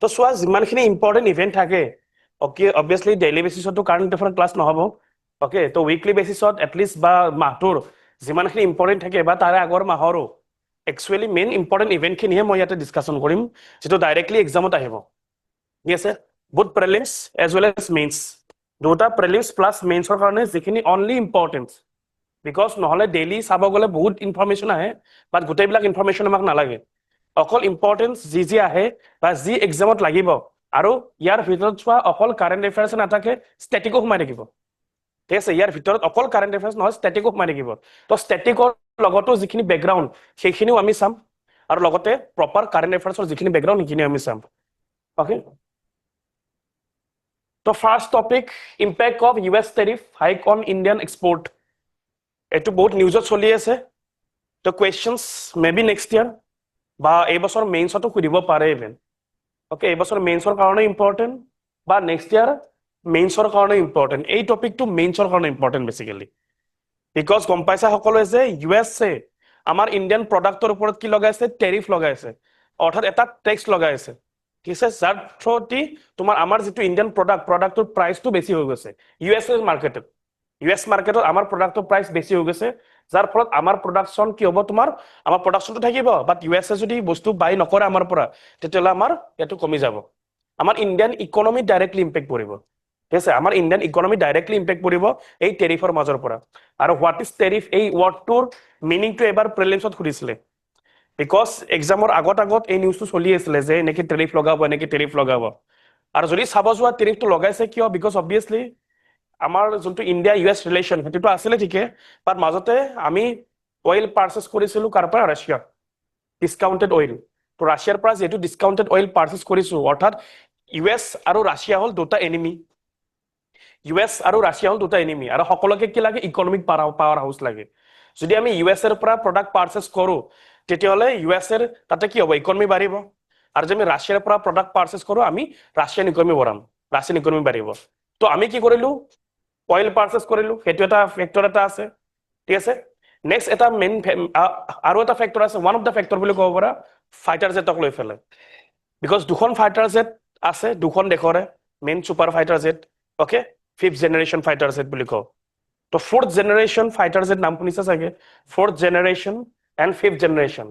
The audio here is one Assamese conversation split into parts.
তো চোৱা যিমানখিনি ইম্পৰ্টেণ্ট ইভেন্ট থাকে ওকে অবভিয়াছলি ডেইলি বেচিছতো কাৰেণ্ট এফেয়াৰ ক্লাছ নহব ওকে তো উইকলি বেচিছত এটলিষ্ট বা মাহটোৰ যিমানখিনি ইম্পৰ্টেণ্ট থাকে বা তাৰে আগৰ মাহৰো একচুৱেলি মেইন ইম্পৰ্টেণ্ট ইভেন্টখিনিহে মই ইয়াতে ডিছকাশ্যন কৰিম যিটো ডাইৰেক্টলি এক্সামত আহিব ঠিক আছে both prelims as well as mains দুটা প্ৰিলিমছ প্লাছ মেইনছৰ কাৰণে যিখিনি অনলি ইম্পৰ্টেণ্ট বিকজ নহ'লে ডেইলি চাব গ'লে বহুত ইনফৰমেশ্যন আহে বাট গোটেইবিলাক ইনফৰমেশ্যন আমাক নালাগে অকল ইম্পৰ্টেন্স যি আহে বা যি এক্সামত লাগিব আৰু ইয়াৰ ভিতৰত চোৱা অকল কাৰেণ্ট এফেয়াৰ্ছ নাথাকে ষ্টেটিকো সোমাই থাকিব ঠিক আছে ইয়াৰ ভিতৰত অকল কাৰেণ্ট এফেয়াৰ্ছ নহয় ষ্টেটিকো সোমাই থাকিব তো ষ্টেটিকৰ লগতো যিখিনি বেকগ্ৰাউণ্ড সেইখিনিও আমি চাম আৰু লগতে প্ৰপাৰ কাৰেণ্ট এফেয়াৰ্ছৰ যিখিনি বেকগ্ৰাউণ্ড সেইখিনি আমি চাম অ'কে তো first topic impact of US tariff hike on Indian export এইটো বহুত নিউজত চলি আছে তো কুৱেশ্যনছ মে বি নেক্সট ইয়াৰ বা এই বছৰ মেইনছতো সুধিব পাৰে ইভেন ওকে এই বছৰ মেইনছৰ কাৰণে ইম্পৰ্টেণ্ট বা নেক্সট ইয়াৰ মেইনছৰ কাৰণে ইম্পৰ্টেণ্ট এই টপিকটো মেইনছৰ কাৰণে ইম্পৰ্টেণ্ট বেচিকেলি বিকজ গম পাইছা সকলোৱে যে USA আমাৰ ইণ্ডিয়ান প্ৰডাক্টৰ ওপৰত কি লগাইছে টেৰিফ লগাইছে অৰ্থাৎ এটা টেক্স লগাইছে ঠিক আছে যাৰ থ্ৰুদি তোমাৰ আমাৰ যিটো ইণ্ডিয়ান প্ৰডাক্টৰ প্ৰাইচটো বেছি হৈ গৈছে US মাৰ্কেটত আমাৰ প্ৰডাক্টৰ প্ৰাইচ বেছি হৈ গৈছে যাৰ ফলত আমাৰ প্ৰডাকশ্যন কি হ'ব তোমাৰ আমাৰ প্ৰডাকশ্যনটো থাকিব বাট USA যদি বস্তু বাই নকৰে আমাৰ পৰা তেতিয়াহ'লে আমাৰ ইয়াতো কমি যাব আমাৰ ইণ্ডিয়ান ইকনমি ডাইৰেক্টলি ইম্পেক্ট পৰিব ঠিক আছে আমাৰ ইণ্ডিয়ান ইকনমি ডাইৰেক্টলি ইম্পেক্ট পৰিব এই টেৰিফৰ মাজৰ পৰা আৰু হোৱাট ইজ টেৰিফ এই ৱৰ্ডটোৰ মিনিংটো এবাৰ প্ৰিলিমছত সুধিছিলে বিকজ এক্সামৰ আগত এই নিউজটো চলি আছিলে যে এনেকে টেৰিফ লগাব আৰু যদি চাব যোৱা টেৰিফটো লগাইছে কিয় বিকজ অবভিয়াছলি আমাৰ যোনটো ইণ্ডিয়া US ৰিলেশ্যন সেইটোতো আছিলে ঠিকে বাট মাজতে আমি অইল পাৰ্চেছ কৰিছিলোঁ কাৰ পৰা ৰাছিয়া ডিছকাউণ্টেড অইল তো ৰাছিয়াৰ পৰা যিহেতু ডিছকাউণ্টেড অইল পাৰ্চেছ কৰিছোঁ অৰ্থাৎ US আৰু ৰাছিয়া হ'ল দুটা এনিমি আৰু সকলোকে কি লাগে ইকনমিক পাৱাৰ হাউচ লাগে যদি আমি US-ৰ পৰা প্ৰডাক্ট পাৰ্চেছ কৰোঁ তেতিয়াহ'লে US-ৰ তাতে কি হ'ব ইকনমি বাঢ়িব আৰু যদি আমি ৰাছিয়াৰ পৰা প্ৰডাক্ট পাৰ্চেছ কৰোঁ আমি ৰাছিয়ান ইকনমি বাঢ়িব তো আমি কি কৰিলোঁ অইল পাৰ্চেছ কৰিলোঁ সেইটো এটা ফেক্টৰ এটা আছে ঠিক আছে নেক্সট এটা মেইন আৰু এটা ফেক্টৰ আছে ওৱান অফ দ্য ফেক্টৰ বুলি ক'ব পাৰা ফাইটাৰ জেটক লৈ পেলাই বিকজ দুখন ফাইটাৰ জেট আছে দুখন দেশৰে main super fighter jet okay 5th generation fighter jet বুলি কওঁ তো 4th জেনেৰেশ্যন ফাইটাৰ জেট নাম শুনিছা চাগে 4th generation and 5th generation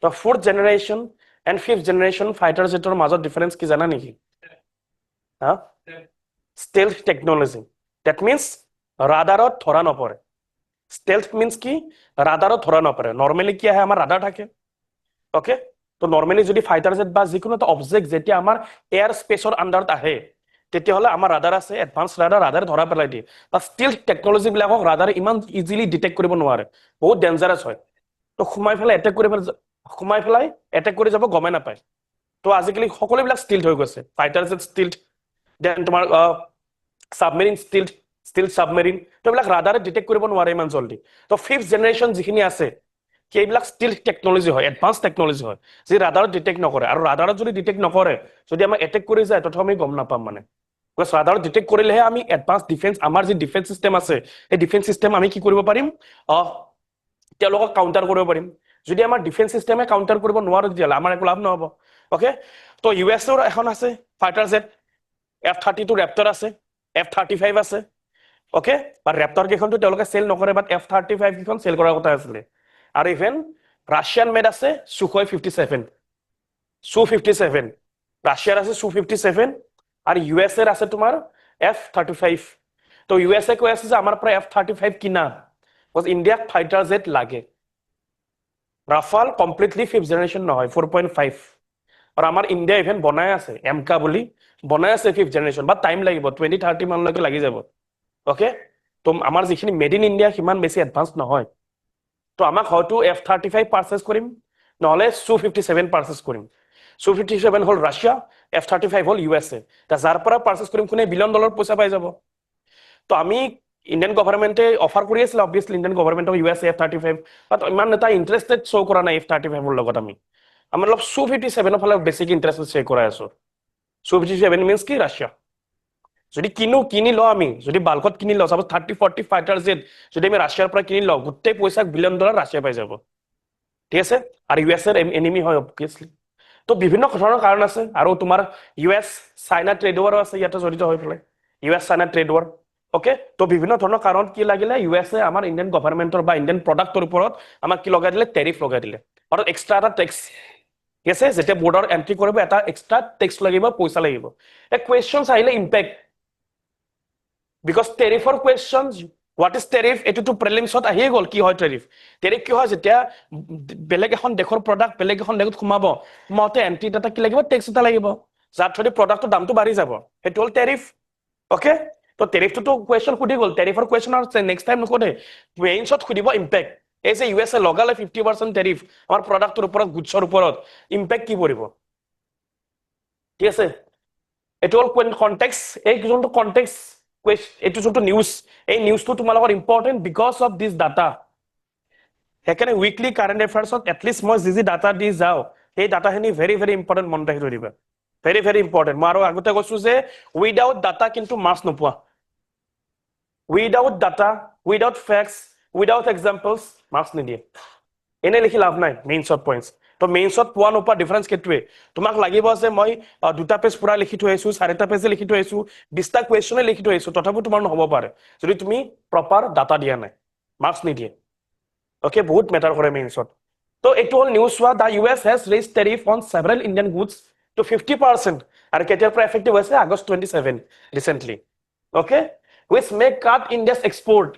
তো 4th generation and 5th generation fighter জেটৰ মাজত ডিফাৰেঞ্চ কি জানা নেকি হা ষ্টেলথ টেকনলজি That means ৰাডাৰত ধৰা নপৰে stealth means কি ৰাডাৰত ধৰা নপৰে নৰ্মেলি কি আহে আমাৰ ৰাডাৰ থাকে ওকে তো নৰ্মেলি যদি ফাইটাৰ জেট বা যিকোনো এটা অবজেক্ট যেতিয়া আমাৰ এয়াৰ স্পেচৰ আণ্ডাৰত আহে তেতিয়াহ'লে আমাৰ ৰাডাৰ আছে এডভান্স ৰাডাৰ ধৰা পেলাই দিয়ে বা ষ্টিলথ টেকনলজি বিলাকক ৰাডাৰ ইমান ইজিলি ডিটেক্ট কৰিব নোৱাৰে বহুত ডেঞ্জাৰাছ হয় তো সোমাই পেলাই এটেক কৰি যাব গমে নাপায় তো আজিকালি সকলোবিলাক ষ্টিলথ হৈ গৈছে ফাইটাৰ জেট ষ্টিলথ দেন তোমাৰ সাবমেৰিন ষ্টিল সাবমেৰিন তো এইবিলাক ৰাডাৰে ডিটেক্ট কৰিব নোৱাৰে ইমান জলদি তো 5th জেনেৰেশ্যন যিখিনি আছে সেইবিলাক ষ্টিল টেকনলজি হয় এডভান্স টেকনলজি হয় যি ৰাডাৰত ডিটেক্ট নকৰে আৰু ৰাডাৰত যদি ডিটেক্ট নকৰে যদি আমাক এটেক কৰি যায় তথা আমি গম নাপাম মানে বিকজ ৰাডাৰত ডিটেক্ট কৰিলেহে আমি এডভান্স ডিফেন্স আমাৰ যি ডিফেন্স চিষ্টেম আছে সেই ডিফেন্স চিষ্টেম আমি কি কৰিব পাৰিম তেওঁলোকক কাউণ্টাৰ কৰিব পাৰিম যদি আমাৰ ডিফেন্স চিষ্টেমে কাউণ্টাৰ কৰিব নোৱাৰে তেতিয়াহ'লে আমাৰ একো লাভ নহ'ব ওকে তো US-ৰ এখন আছে ফাইটাৰ জেট F-32 ৰেপ্টৰ আছে F-35 আছে ওকে বা ৰেপ্টৰ কেইখনটো তেওঁলোকে চেল নকৰে বাট F-35 কেইখন চেল কৰাৰ কথা আছিলে আৰু ইভেন ৰাছিয়ান মেড আছে Sukhoi 57 ৰাছিয়াৰ আছে Su-57 আৰু US-ৰ আছে তোমাৰ F-35 তো USA কৈ আছে যে আমাৰ পৰা F-35 কিনা বিকজ ইণ্ডিয়াক ফাইটাৰ জেট লাগে ৰাফাল কমপ্লিটলি 5th জেনেৰেশ্যন নহয় 4.5 আৰু আমাৰ ইণ্ডিয়া ইভেন বনাই আছে এমকা বুলি বনাই আছে 5th জেনেৰেশ্যন বাট টাইম লাগিব 2030 মানলৈকে লাগি যাব ওকে তো আমাৰ যিখিনি মেড ইন ইণ্ডিয়া সিমান বেছি এডভান্স নহয় তো আমাক হয়তো F-35 পাৰ্চেছ কৰিম নহ'লে Su-57 পাৰ্চেছ কৰিম Su-57 হ'ল ৰাছিয়া F-35 হ'ল USA যাৰ পৰা পাৰ্চেছ কৰিম কোনে $1 বিলিয়ন পইচা পাই যাব তো আমি ইণ্ডিয়ান গভৰ্ণমেণ্টে অফাৰ কৰি আছিলে অবভিয়াছলি ইণ্ডিয়ান গভৰ্ণমেণ্টক USA F-35 বাট ইমান এটা ইণ্টাৰেষ্টেড শ্ব' কৰা নাই F-35ৰ লগত আমি অলপ Su-57ৰ ফালে বেছিক ইণ্টাৰেষ্ট শ্ব' কৰাই আছো Su-57 মিন্স কি ৰাছিয়া যদি কিনি লওঁ আমি যদি বাল্কত কিনি লওঁ সাপোজ 30-40 ফাইটাৰ জেট যদি আমি ৰাছিয়াৰ পৰা কিনি লওঁ গোটেই পইচা $1 বিলিয়ন ৰাছিয়া পাই যাব ঠিক আছে আৰু US-ৰ এনিমি হয় অবভিয়াছলি তো বিভিন্ন ধৰণৰ কাৰণ আছে আৰু তোমাৰ US চাইনা ট্ৰেড ৱাৰো আছে ইয়াতে জড়িত হৈ পেলাই US China trade war okay তো বিভিন্ন ধৰণৰ কাৰণ কি লাগিলে USA আমাৰ ইণ্ডিয়ান গভৰ্ণমেণ্টৰ বা ইণ্ডিয়ান প্ৰডাক্টৰ ওপৰত আমাক কি লগাই দিলে টেৰিফ লগাই দিলে আৰু এক্সট্ৰা এটা টেক্স আছে যেতিয়া বৰ্ডাৰ এন্ট্ৰি কৰিব এটা এক্সট্ৰা টেক্স লাগিব পইচা লাগিব এ কোৱেশ্চনছ আহিলে impact because tariff or questions what is tariff etu prelims hot ahi gol ki hoy tariff ki hoy jetia beleg ekhon dekhor product beleg ekhon dekhot khumabo mote entry data ki lagibo tax eta lagibo jar thodi product to dam to bari jabo etu hol tariff okay to tariff to question khudi gol tariff or question or next time nokode main shot khudibo impact as a USA logale 50% tariff amar product tor uporot goods or uporot impact ki poribo ঠিক আছে etu hol context ei jonto context এটো যোনটো নিউজ এই নিউজটো তোমালোকৰ important because of this data হেকানে উইকলি কারেন্ট এফেয়ার্সত এটলিস্ট মই যি ডাটা দি যাও এই ডাটাখিনি ভেরি ভেরি ইম্পর্টেন্ট মনত ৰাখি ধৰিবা ভেৰি ভেৰি ইম্পৰ্টেন্ট মই আৰু আগতে কৈছো যে উইদাউট ডাটা কিন্তু মাছ নোপোৱা without data without facts without examples মাছ নিদিয়ে এনে লিখি লাভ নাই মেইনছত পইণ্টস তো মেইনছত পোৱা নোপোৱা ডিফাৰেন্স কেটুৱে তোমাক লাগিব যে মই দুটা পেজ পুৰা লিখি থৈ আছো চাৰিটা পেজে লিখি থৈ আছো 20টা কোৱেশ্চনে লিখি থৈ আছো তথাপি তোমাৰ নহব পাৰে যদি তুমি প্ৰপাৰ ডাটা দিয়া নাই মাৰ্কস নিদিয়ে ওকে বহুত মেটাৰ কৰে মেইনছত তো এটো হল নিউজ হোৱা দা US has raised tariff on several Indian goods to 50% আৰু কেতিয়াৰ পৰা এফেক্টিভ হৈছে August 27 recently okay which may cut India's export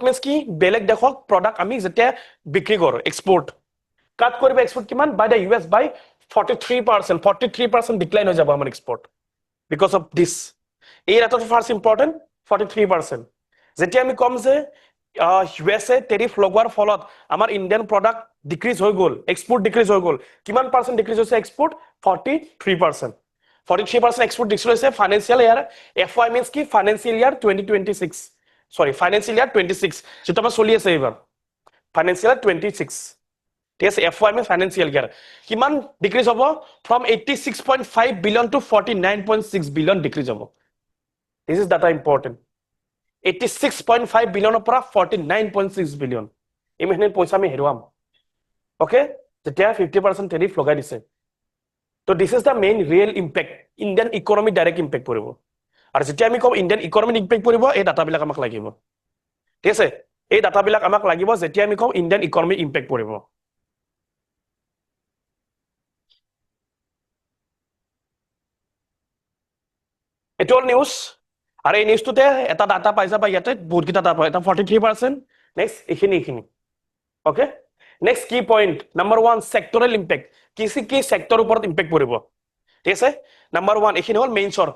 means কি বেলেগ দেশক প্ৰডাক্ট আমি যেতিয়া বিক্ৰী কৰো এক্সপোৰ্ট কাট কৰিবে এক্সপোৰ্ট কিমান by the US by 43% decline হৈ যাব আমাৰ এক্সপোৰ্ট বিকজ অফ দিস এই ডাটাটো ফাৰ্স্ট ইম্পৰ্টেন্ট 43% যেতিয়া আমি কম যে USA টেৰিফ লগোৱাৰ ফলত আমাৰ ইন্ডিয়ান প্ৰডাক্ট ডিক্ৰিজ হৈ গল এক্সপোৰ্ট ডিক্ৰিজ হৈ গল কিমান পাৰ্সেন্ট ডিক্ৰিজ হৈছে এক্সপোৰ্ট 43% 43% এক্সপোৰ্ট ডিক্ৰিজ হৈছে ফাইনান্সিয়াল ইয়াৰ FY means কি ফাইনান্সিয়াল ইয়াৰ 2026 সৰি ফাইনান্সিয়াল ইয়াৰ 26 যেটা আমাৰ চলি আছে এবাৰ ফাইনান্সিয়াল 26 ঠিক আছে FY में फाइनेंशियल ईयर किमान डिक्रीज होबो from 86.5 billion to 49.6 billion decrease होबो this is data important 86.5 billion পৰা 49.6 बिलियन इमेहने पैसा में हेरुवाम ओके যেতিয়া 50% টেরিফ লগাই দিছে তো this is the main real impact Indian economy direct impact পৰিব আৰু যেতিয়া আমি কম ইন্ডিয়ান ইকোনমি ইম্প্যাক্ট পৰিব এই ডাটা বিলাক আমাক লাগিব ঠিক আছে এই ডাটা বিলাক আমাক লাগিব যেতিয়া আমি কম ইন্ডিয়ান ইকোনমি ইম্প্যাক্ট পৰিব এটো নিউজ আৰু এই নিউজটোতে এটা ডাটা পাই যাবা ইয়াতে বহুত কি ডাটা পায় এটা 43% নেক্সট এখিনি ওকে নেক্সট কি পয়েন্ট নাম্বার 1 সেক্টরাল ইম্প্যাক্ট কি সেক্টর উপৰত ইম্প্যাক্ট পৰিব ঠিক আছে নাম্বাৰ 1 এখিনি হল মেইনছৰ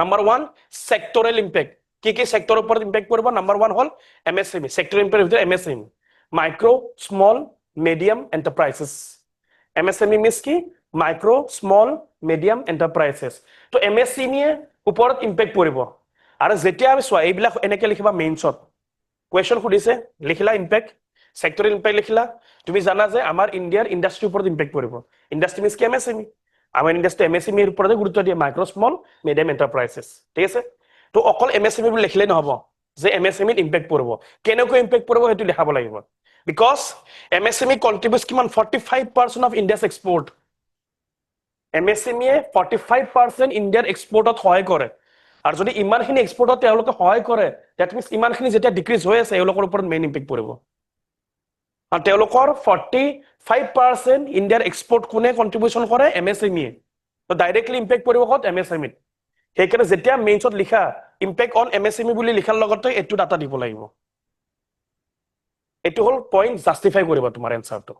নাম্বাৰ 1 সেক্টৰাল ইম্প্যাক্ট কি সেক্টৰ উপৰত ইম্প্যাক্ট পৰিব নাম্বাৰ 1 হল MSME সেক্টৰাল ইম্প্যাক্ট ভিতৰত MSME micro small medium enterprises MSME means কি মাইক্ৰো স্মল মিডিয়াম এন্টাৰপ্ৰাইজেস তো MSME উপৰত ইম্প্যাক্ট পৰিব আৰু যেতিয়া আমি সোৱা এইবিলাক এনেকে লিখিবা মেইনছত কোৱেশ্চন খুদিছে লিখিলা ইম্প্যাক্ট সেক্টৰাল ইম্প্যাক্ট লিখিলা তুমি জানা যে আমাৰ ইন্ডিয়াৰ ইন্ডাস্ট্ৰি উপৰত ইম্প্যাক্ট পৰিব ইন্ডাস্ট্ৰি মিন্স কি MSME আমাৰ ইন্ডাস্ট্ৰি MSME এৰ উপৰত গুৰুত্ব দিয়ে মাইক্রো স্মল মিডিয়াম এন্টারপ্রাইজেস ঠিক আছে তো অকল MSME বুলি লিখিলে নহব যে MSME ইম্প্যাক্ট পৰিব কেনেকৈ ইম্প্যাক্ট পৰিব হেতু লিখাব লাগিব বিকজ MSME কন্ট্ৰিবিউটস কিমান 45% অফ ইণ্ডিয়াছ এক্সপোৰ্ট MSME 45% ইন্ডিয়াৰ এক্সপোৰ্টত সহায় কৰে আৰু যদি ইমানখিনি এক্সপোৰ্টত তেওঁলোকে সহায় কৰে দ্যাট মিন্স ইমানখিনি যেতিয়া ডিক্ৰিজ হৈ আছে এওঁলোকৰ ওপৰত মেইন ইম্প্যাক্ট পৰিব আৰু তেওঁলোকৰ 45% ইন্ডিয়াৰ এক্সপোৰ্ট কোনে কন্ট্ৰিবিউশন কৰে MSME তো ডাইৰেক্টলি ইম্প্যাক্ট পৰিব কত MSME সেইকাৰণে যেতিয়া মেইনছত লিখা ইম্প্যাক্ট অন MSME বুলি লিখাৰ লগতে এটো ডাটা দিব লাগিব এটো হল পয়েন্ট জাস্টিফাই কৰিব তোমাৰ এনসাৰটো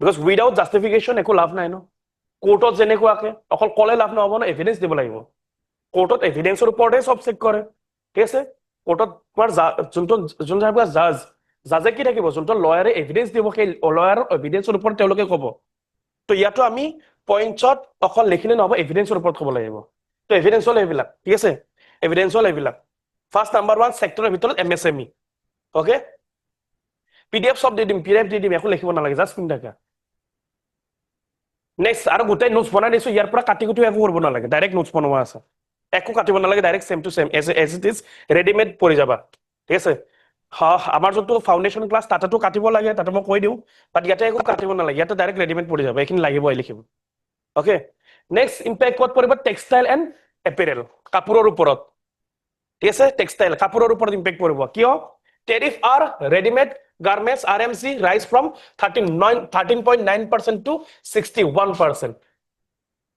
বিকজ উইদাউট জাস্টিফিকেশন একো লাভ নাই ন কোৰ্টত যেনেকুৱাকে অকল কলে লাভ নহব ন এভিডেন্স দিব লাগিব কোৰ্টত এভিডেন্সৰ ওপৰতে সব চেক কৰে ঠিক আছে কোৰ্টত তোমাৰ যোন জাজে কি থাকিব যোনটো লয়াৰে এভিডেন্স দিব সেই লয়াৰৰ এভিডেন্সৰ ওপৰত তেওঁলোকে কব তো ইয়াতো আমি পয়েন্টছত অকল লিখিলে নহব এভিডেন্সৰ ওপৰত কব লাগিব তো এভিডেন্স হল এইবিলাক ঠিক আছে এভিডেন্স হল এইবিলাক ফার্স্ট নাম্বার 1 সেক্টৰৰ ভিতৰত MSME ওকে PDF সব দি দিম একো লিখিব নালাগে জাস্ট পিন থাকা নেক্সট আৰু গোটেই নোটস বনাই দিছো ইয়াৰ পৰা কাটি কুটি একো কৰিব নালাগে ডাইৰেক্ট নোটস বনোৱা আছে একো কাটিব নালাগে direct same to same as it is readymade পৰি যাবা ঠিক আছে হা আমাৰ যোনটো ফাউণ্ডেশ্যন ক্লাছ তাতেতো কাটিব লাগে, তাতে মই কৈ দিওঁ, বাট ইয়াতে একো কাটিব নালাগে, ইয়াতে ডাইৰেক্ট ৰেডিমেড পৰি যাব, এইখিনি লাগিবই লিখিব। অ'কে, নেক্সট ইম্পেক্ট ক'ত পৰিব? টেক্সটাইল এণ্ড এপেৰেল, কাপোৰৰ ওপৰত। ঠিক আছে, টেক্সটাইল কাপোৰৰ ওপৰত ইম্পেক্ট পৰিব। কিয়? Tariff R readymade garments RMC ৰাইজ ফ্ৰম 13.9% to 61%।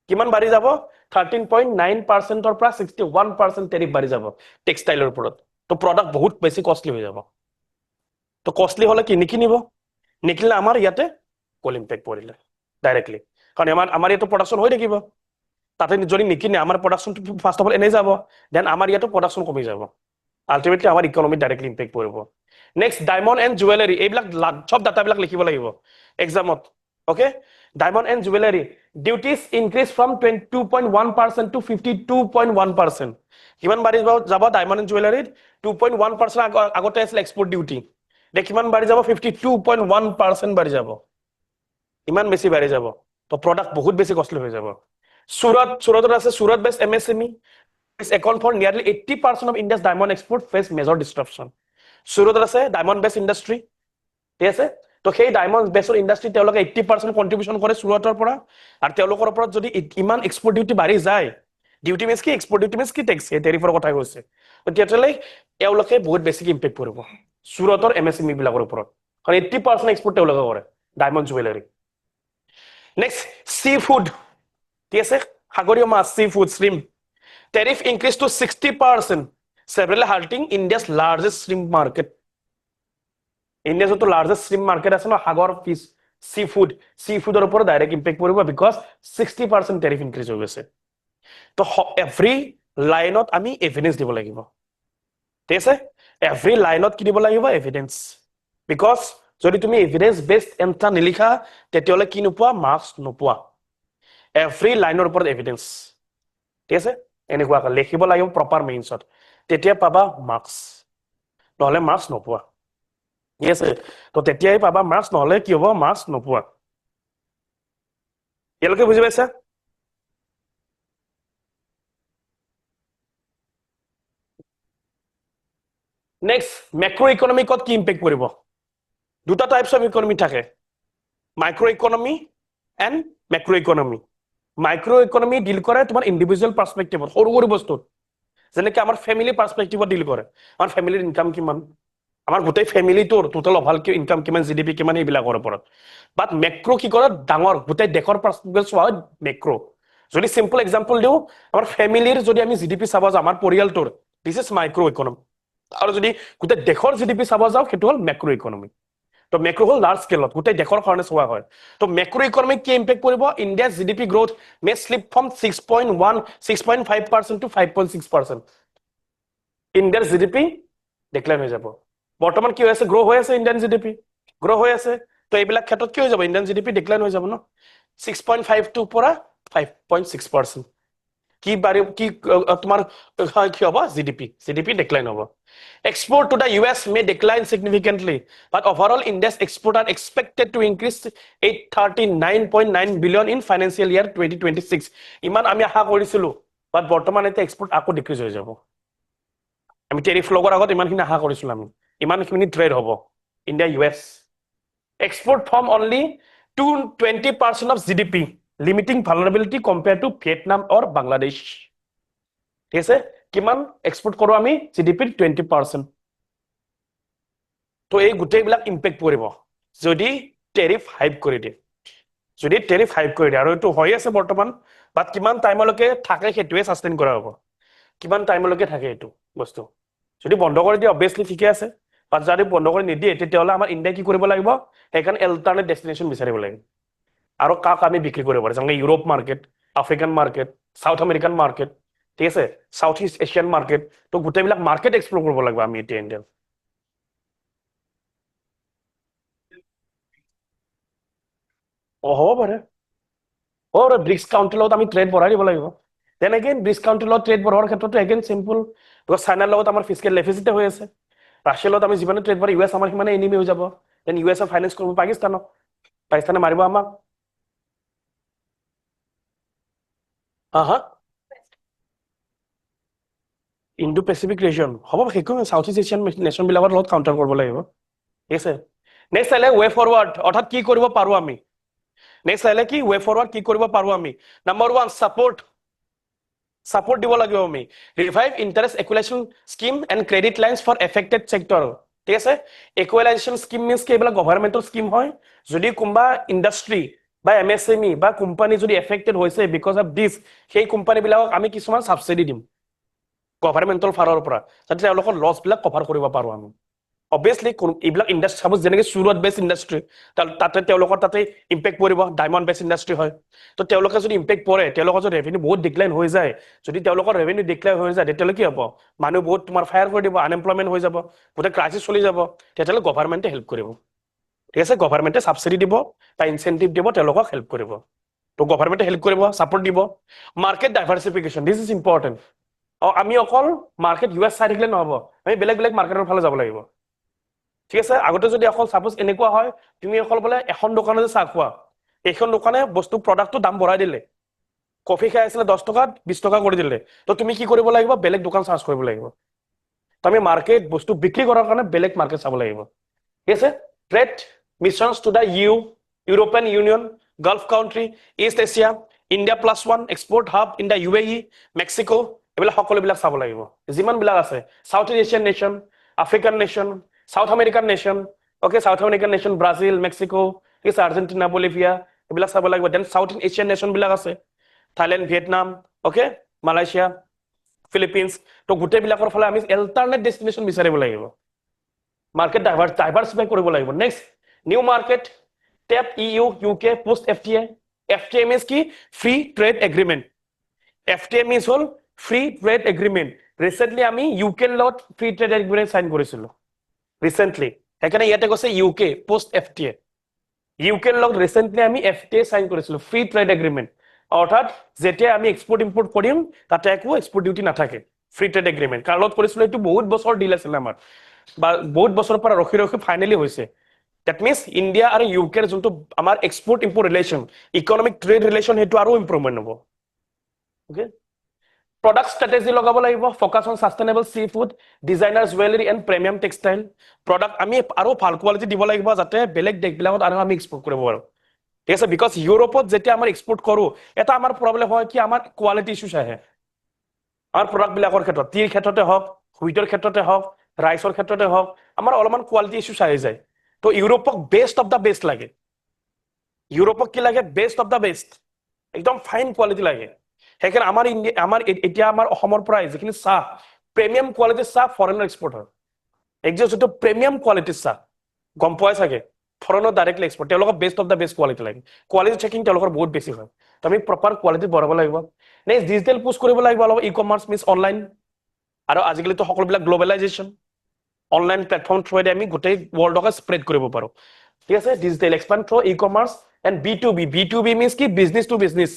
কিমান বাঢ়ি যাব? 13.9%ৰ পৰা 61% টেৰিফ বাঢ়ি যাব টেক্সটাইলৰ ওপৰত। তো প্ৰডাক্ট বহুত বেছি কষ্টলি হৈ যাব। তো কষ্টলি হলে কি নিকিনিব? নিকিনিলে আমাৰ ইয়াতে কল ইম্পেক্ট পৰিলে ডাইৰেক্টলি, কাৰণ আমাৰ ইয়াতো প্ৰডাকশ্যন হৈ থাকিব, তাতে যদি নিকিনে আমাৰ প্ৰডাকশ্যনটো ফাৰ্ষ্ট অফ অল এনেই যাব, দেন আমাৰ ইয়াতো প্ৰডাকশ্যন কমি যাব, আল্টিমেটলি আমাৰ ইকনমিত ডাইৰেক্টলি ইম্পেক্ট পৰিব। নেক্সট ডায়মণ্ড এণ্ড জুৱেলাৰী, এইবিলাক সব ডাটাবিলাক লিখিব লাগিব এক্সামত। Okay, diamond and jewellery duties increase from 22.1% to 52.1%। কিমান বাঢ়ি যাব ডায়মণ্ড এণ্ড জুৱেলাৰীত? 2.1% আগতে আছিল এক্সপৰ্ট ডিউটি, এতিয়া কিমান বাঢ়ি যাব? 52.1% বাঢ়ি যাব, ইমান বেছি বাঢ়ি যাব। তো প্ৰডাক্ট বহুত বেছি কষ্টলি হৈ যাব। সুৰতত আছে সুৰত best MSME account for nearly 80% of India's diamond export face major disruption। সুৰতত আছে ডায়মণ্ড বেষ্ট ইণ্ডাষ্ট্ৰী, ঠিক আছে। তো সেই ডায়মণ্ড বেষ্টৰ ইণ্ডাষ্ট্ৰী তেওঁলোকে 80% কণ্ট্ৰিবিউশ্যন কৰে সুৰতৰ পৰা, আৰু তেওঁলোকৰ ওপৰত যদি ইমান এক্সপৰ্ট ডিউটি বাঢ়ি যায়, ডিউটি মিনছ কি? এক্সপৰ্ট ডিউটি মিনছ কি? টেক্স, টেৰিফৰ কথা কৈছে। তেতিয়াহ'লে তেওঁলোকে বহুত বেছিকৈ ইম্পেক্ট পৰিব সুৰতৰ MSME বিলাকৰ ওপৰত, কাৰণ 80% এক্সপৰ্ট তেওঁলোকে কৰে diamond jewellery. Next seafood, ঠিক আছে, সাগৰীয় মাছ, seafood, shrimp tariff increase to 60%, severely hurting India's largest shrimp market। India যোনটো লাৰ্জেষ্ট শ্ৰিম মাৰ্কেট আছে ন, সাগৰ ফিছ, চি ফুডৰ ওপৰত ডাইৰেক্ট ইম্পেক্ট পৰিব, বিকজ 60% টেৰিফ ইনক্ৰিজ হৈ গৈছে। তো এভৰি লাইনত আমি এভিডেন্স দিব লাগিব, ঠিক আছে। এভৰি লাইনত কি দিব লাগিব? এভিডেন্স। বিকজ যদি তুমি এভিডেন্স বেছড এনচাৰ নিলিখা, তেতিয়াহ'লে কি নোপোৱা? মাৰ্কছ নোপোৱা। এভৰি লাইনৰ ওপৰত এভিডেন্স, ঠিক আছে, এনেকুৱাকৈ লিখিব লাগিব প্ৰপাৰ মেইনছত, তেতিয়া পাবা মাৰ্কছ, নহ'লে মাৰ্কছ নোপোৱা, ঠিক আছে। তো তেতিয়াই পাবা মাৰ্কছ, নহ'লে কি হ'ব? মাৰ্কছ নোপোৱা। ইয়ালৈকে বুজি পাইছা? নেক্সট মেক্ৰ' ইকনমিকত কি ইম্পেক্ট পৰিব? দুটা টাইপছ অফ ইকনমি থাকে, micro' economy and macro' economy. Micro' economy deal কৰে তোমাৰ ইণ্ডিভিজুৱেল পাৰ্চপেক্টিভত, সৰু সৰু বস্তুত, যেনেকৈ আমাৰ ফেমিলি পাৰ্চপেক্টিভত ডিল কৰে, আমাৰ ফেমিলিৰ ইনকাম কিমান, আমাৰ গোটেই ফেমিলিটোৰ টোটেল অভাৰ ইনকাম কিমান, GDP কিমান, এইবিলাকৰ ওপৰত। বাট মেক্ৰ' কি কৰে? ডাঙৰ গোটেই দেশৰ পাৰ্চপেক্টিভ চোৱা হয় মেক্ৰ'। যদি চিম্পল এক্সাম্পল দিওঁ, আমাৰ ফেমিলিৰ যদি আমি GDP চাব যাওঁ, আমাৰ পৰিয়ালটোৰ, দিছ ইজ মাইক্ৰ' ইকনমি। আৰু যদি গোটেই দেশৰ GDP চাব যাওঁ, সেইটো হ'ল মেক্ৰ' ইকনমি। তো মেক্ৰ' হ'ল লাৰ্জ স্কেলত, গোটেই দেশৰ কাৰণে চোৱা হয়। তো মেক্ৰ' ইকনমিক কি ইম্পেক্ট পৰিব? ইণ্ডিয়াৰ GDP growth may slip from 6.5% to 5.6%। ইণ্ডিয়াৰ GDP ডিক্লাইন হৈ যাব। বৰ্তমান কি হৈ আছে? গ্ৰ' হৈ আছে ইণ্ডিয়ান GDP, গ্ৰ' হৈ আছে। তো এইবিলাক ক্ষেত্ৰত কি হৈ যাব? ইণ্ডিয়ান GDP ডিক্লাইন হৈ যাব ন, 6.52 পৰা 5.6%। কি বাঢ়িব? কি তোমাৰ কি হ'ব? জিডিপি ডিক্লাইন হ'ব। Export to the US may decline significantly, but overall India's export are expected to increase 839.9 billion in financial year 2026। ইমান আমি আশা কৰিছিলো, বাট বৰ্তমান এতিয়া এক্সপোৰ্ট আকৌ ডিক্ৰিজ হৈ যাব। আমি টেৰিফ লগৰ আগত ইমানখিনি আশা কৰিছিলো, আমি ইমানখিনি ট্ৰেড হ'ব India US। Export form only to 20% of GDP, limiting vulnerability compared to Vietnam or Bangladesh। ঠিক আছে, কিমান এক্সপোৰ্ট কৰো আমি? GDP 20%। তো এই গোটেইবিলাক ইম্পেক্ট পৰিব যদি টেৰিফ হাইক কৰি দিয়ে, যদি টেৰিফ হাইক কৰি দিয়ে, আৰু এইটো হৈ আছে বৰ্তমান, বাট কিমান টাইমলৈকে থাকে সেইটোৱে ছাষ্টেইন কৰা হ'ব, কিমান টাইমলৈকে থাকে এইটো বস্তু। যদি বন্ধ কৰি দিয়ে অবভিয়াছলি ঠিকে আছে, বাট যদি বন্ধ কৰি নিদিয়ে, তেতিয়াহ'লে আমাৰ ইণ্ডিয়াই কি কৰিব লাগিব? সেইকাৰণে এল্টাৰনেট ডেষ্টিনেশ্যন বিচাৰিব লাগিব, আৰু কাক আমি বিক্ৰী কৰিব পাৰোঁ, যেনেকৈ Europe market, African market, south American market, ঠিক আছে, সাউথ ইষ্ট এছিয়ান মাৰ্কেট। তো গোটেইবিলাক মাৰ্কেট এক্সপ্ল'ৰ কৰিব লাগিব আমি এতিয়া ইণ্ডিয়াত। হ'ব পাৰে, ব্ৰিক্স কাউণ্ট্ৰিৰ লগত আমি ট্ৰেড বঢ়াই দিব লাগিব। দেন এগেইন ব্ৰিক্স কাউণ্ট্ৰিৰ লগত ট্ৰেড বঢ়োৱাৰ ক্ষেত্ৰতো এগেইন চিম্পল, বিকজ চাইনাৰ লগত আমাৰ ফিজিকেল ডেফিচিটে হৈ আছে, ৰাছিয়াৰ লগত আমি যিমানে ট্ৰেড বঢ়াই US আমাৰ সিমানে এনিমি হৈ যাব। দেন US ফাইনেন্স কৰিব পাকিস্তানক, পাকিস্তানে মাৰিব আমাক। হা হা ইণ্ডো পেচিফিক ৰিজন হ'ব সেইটো সাউথ ইষ্ট এছিয়ান নেশ্যন বিলাকৰ লগত কাউণ্টাৰ কৰিব লাগিব ঠিক আছে নেক্সট আহিলে ৱে ফৰৱাৰ্ড অৰ্থাৎ কি কৰিব পাৰো আমি নেক্সট আহিলে কি ৱে ফৰৱাৰ্ড কি কৰিব পাৰো আমি নাম্বাৰ 1 সাপোৰ্ট দিব লাগিব আমি revive interest equalisation scheme and credit lines for affected sector ঠিক আছে ইকুয়ালাইজেশন স্কিম মিন্স কি এইবিলাক গভৰ্ণমেণ্টৰ স্কিম হয় যদি কোনবা ইন্ডাস্ট্রি বা এমএসএমই বা কোম্পানী যদি এফেক্টেড হৈছে বিকজ অফ দিস সেই কোম্পানী বিলাকক আমি কিছুমান সাবসিডি দিম গভৰ্ণমেণ্টৰ ফালৰ পৰা যাতে তেওঁলোকৰ লছ বিলাক কভাৰ কৰিব পাৰো আমি অবভিয়াসলি এইবিলাক ইন্ডাস্ট্ৰি সাপোজ যেনেকৈ সুৰত বেস ইন্ডাস্ট্ৰি তাতে তেওঁলোকৰ তাতে ইম্পেক্ট পৰিব ডায়মণ্ড বেস ইন্ডাস্ট্ৰি হয় তো তেওঁলোকে যদি ইম্পেক্ট পৰে তেওঁলোকৰ যদি ৰেভিনিউ বহুত ডিক্লাইন হৈ যায় যদি তেওঁলোকৰ ৰেভিনিউ ডিক্লাইন হৈ যায় তেতিয়াহ'লে কি হ'ব মানুহ বহুত তোমাৰ ফায়াৰ কৰি দিব আনএমপ্লয়মেণ্ট হৈ যাব গোটেই ক্ৰাইচিছ চলি যাব তেতিয়াহ'লে গভৰ্ণমেণ্টে হেল্প কৰিব ঠিক আছে গভৰ্ণমেণ্টে সাবসিডি দিব বা ইনচেন্টিভ দিব তেওঁলোকক হেল্প কৰিব তো গভৰ্ণমেণ্টে হেল্প কৰিব সাপোৰ্ট দিব মাৰ্কেট ডাইভাৰ্সিফিকেশন দিস ইজ ইম্পৰ্টেন্ট আমি অকল মাৰ্কেট ইউএছ চাই থাকিলে নহব আমি বেলেগ বেলেগ মাৰ্কেটৰ ফালে যাব লাগিব ঠিক আছে আগতে যদি অকল সাপোজ এনেকুৱা হয় তুমি অকল বোলে এখন দোকানে চাহ খোৱা এইখন দোকানে বস্তু প্ৰডাক্টটো দাম বঢ়াই দিলে কফি খাই আছিলে 10 টকা 20 টকা কৰি দিলে তো তুমি কি কৰিব লাগিব বেলেগ দোকান চাৰ্চ কৰিব লাগিব তো আমি মাৰ্কেট বস্তু বিক্ৰী কৰাৰ কাৰণে বেলেগ মাৰ্কেট চাব লাগিব ঠিক আছে trade missions to the European union Gulf country east Asia India +1 export hub in the UAE Mexico এইবিলাক সকলোবিলাক চাব লাগিব যিমান বিলাক আছে south east Asian nation African nation south American nation okay south American nation Brazil Mexico ঠিক আছে আর্জেন্টিনা বলিভিয়া এইবিলাক চাব লাগিব দেন সাউথ এছিয়ান নেশ্যন বিলাক আছে Thailand Vietnam okay Malaysia Philippines তো গোটেই বিলাকৰ ফালে আমি অল্টাৰনেট ডেস্টিনেশন বিচাৰিব লাগিব মাৰ্কেট ডাইভাৰ্সিফাই কৰিব লাগিব next new market tap EU UK post FTA FTA means কি free trade agreement FTA means হল ফ্ৰী ট্ৰেড এগ্ৰিমেন্ট ৰিসেন্টলি আমি ইউকেৰ লগত ফ্ৰী ট্ৰেড এগ্ৰিমেন্ট সাইন কৰিছিলো ৰিসেন্টলি সেইকাৰণে ইয়াতে কৈছে ইউকে পোস্ট এফটিএ ইউকেৰ লগত ৰিসেন্টলি আমি এফটিএ সাইন কৰিছিলো ফ্ৰী ট্ৰেড এগ্ৰিমেন্ট অৰ্থাৎ যেতিয়া আমি এক্সপোৰ্ট ইম্পোৰ্ট কৰিম তাতে একো এক্সপোৰ্ট ডিউটি নাথাকে ফ্ৰী ট্ৰেড এগ্ৰিমেন্ট কাৰ লগত কৰিছিলো এইটো বহুত বছৰ ডিল আছিল আমাৰ বা বহুত বছৰৰ পৰা ৰখি ৰখি ফাইনালি হৈছে দ্যাট মিন্স ইণ্ডিয়া আৰু ইউকেৰ যোনটো আমাৰ export import relation economic trade relation হেতু আৰু ইম্প্ৰুভমেন্ট হ'ব ওকে Product strategy লগাব লাগিব focus on sustainable seafood designer jewelry and premium textile product আমি আৰু ভাল কোৱালিটি দিব লাগিব যাতে বেলেগ দেশ বিলাকত আৰু আমি এক্সপোৰ্ট কৰিব পাৰো ঠিক আছে বিকজ ইউৰোপত যেতিয়া আমাৰ এক্সপোৰ্ট কৰো এটা আমাৰ প্ৰবলেম হয় কি আমাৰ কোৱালিটি ইস্যুছ আহে আমাৰ প্ৰডাক্ট বিলাকৰ ক্ষেত্ৰত টিৰ ক্ষেত্ৰতে হওক হুইটৰ ক্ষেত্ৰতে হওক ৰাইচৰ ক্ষেত্ৰতে হওক আমাৰ অলপমান কোৱালিটি ইস্যুছ আহি যায় তো ইউৰোপক বেষ্ট অফ দা বেষ্ট লাগে ইউৰোপক কি লাগে বেষ্ট অফ দা বেষ্ট একদম ফাইন কোৱালিটি লাগে সেইকাৰণে আমাৰ এতিয়া আমাৰ অসমৰ পৰা যিখিনি চাহ প্ৰিমিয়াম কোৱালিটিৰ চাহ ফৰেনৰ এক্সপোৰ্ট হয় একজটো প্ৰিমিয়াম কোৱালিটিৰ চাহ গম পোৱাই চাগে ফৰেনৰ ডাইৰেক্টলি এক্সপোৰ্ট তেওঁলোকৰ best of the best quality লাগে কোৱালিটি চেকিং তেওঁলোকৰ বহুত বেছি হয় তো আমি প্ৰপাৰ কোৱালিটি বঢ়াব লাগিব নেক্সট ডিজিটেল পুশ কৰিব লাগিব অলপ ই কমাৰ্চ মিন্স অনলাইন আৰু আজিকালি তো সকলোবিলাক গ্লোবেলাইজেশ্যন অনলাইন প্লেটফৰ্ম থ্ৰুৱেদি আমি গোটেই ৱৰ্ল্ডকে স্প্ৰেড কৰিব পাৰো ঠিক আছে digital expand through e commerce and B2B means কি business to business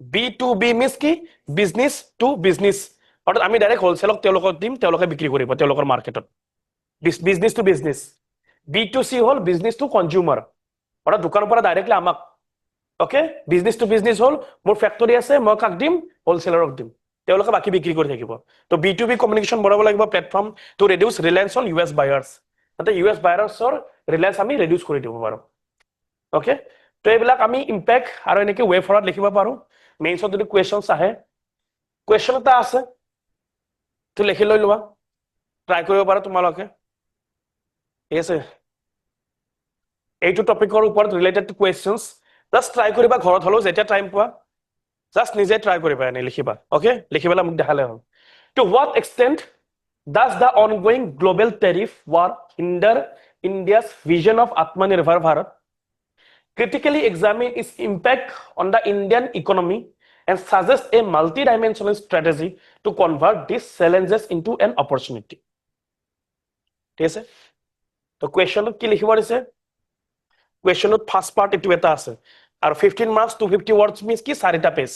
B2B means কি বিজনেছ টু বিজনেছ অৰ্থাৎ আমি ডাইৰেক্ট হোলসেলক তেওঁলোকক দিম তেওঁলোকে বিক্ৰী কৰিব তেওঁলোকৰ মাৰ্কেটত business to business B2C hall business two consumer অৰ্থাৎ দোকানৰ পৰা ডাইৰেক্টলি আমাক ওকে বিজনেছ টু বিজনেছ হল মোৰ ফেক্টৰী আছে মই কাক দিম হোলসেলাৰক দিম তেওঁলোকে বাকি বিক্ৰী কৰি থাকিব তো B2B কমিউনিকেশ্যন বঢ়াব লাগিব platform to reduce reliance on US buyers যাতে US বায়াৰ্ছৰ ৰিলায়েন্স আমি ৰিডিউস কৰি দিব পাৰো ওকে তো এইবিলাক আমি ইম্পেক্ট আৰু এনেকৈ ৱে ফৰৱাৰ্ড লিখিব পাৰো মেইনছত যদি কুৱেশ্যনছ আহে কুৱেশ্যন এটা আছে তো লিখি লৈ লোৱা ট্ৰাই কৰিব পাৰা তোমালোকে ঠিক আছে এইটো টপিকৰ ওপৰত related to questions just try কৰিবা ঘৰত হলো যেতিয়া টাইম পোৱা জাষ্ট নিজে ট্ৰাই কৰিবা এনে লিখিবা ওকে লিখিবলৈ মোক দেখালে হ'ল to what extent does the ongoing global tariff war hinder India's vision of Atmanirbhar Bharat critically examine its impact on the Indian economy and suggest a multi-dimensional strategy to convert these challenges into an opportunity. ঠিক আছে তো কুৱেশ্যনত কি লিখিব দিছে কুৱেশ্যনত ফাৰ্স্ট পাৰ্ট এইটো এটা আছে আৰু 15 মাৰ্কস 250 ওয়াৰ্ডস মিন্স কি 4টা পেজ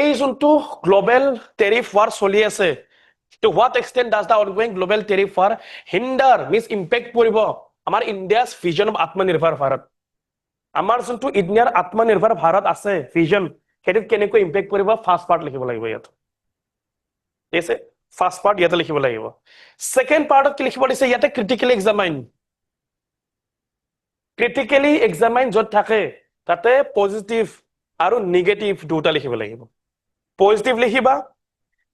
এই যোনটো গ্লোবেল টেৰিফ ওয়াৰ চলি আছে to what extent does the ongoing global tariff war hinder means impact পৰিব আমাৰ India's vision of Atmanirbhar Bharat আমাৰ যোনটো ইণ্ডিয়াৰ আত্মনিৰ্ভৰ ভাৰত আছে ভিজন সেইটো কেনেকৈ ইম্পেক্ট কৰিব ফাৰ্স্ট পাৰ্ট লিখিব লাগিব ইয়াত ঠিক আছে ফাৰ্স্ট পাৰ্ট ইয়াতে লিখিব লাগিব সেকেন্ড পাৰ্টত কি লিখিব দিছে ইয়াতে ক্ৰিটিক্যালি এক্সামাইন ক্ৰিটিক্যালি এক্সামাইন যত থাকে তাতে পজিটিভ আৰু নেগেটিভ দুটা লিখিব লাগিব পজিটিভ লিখিবা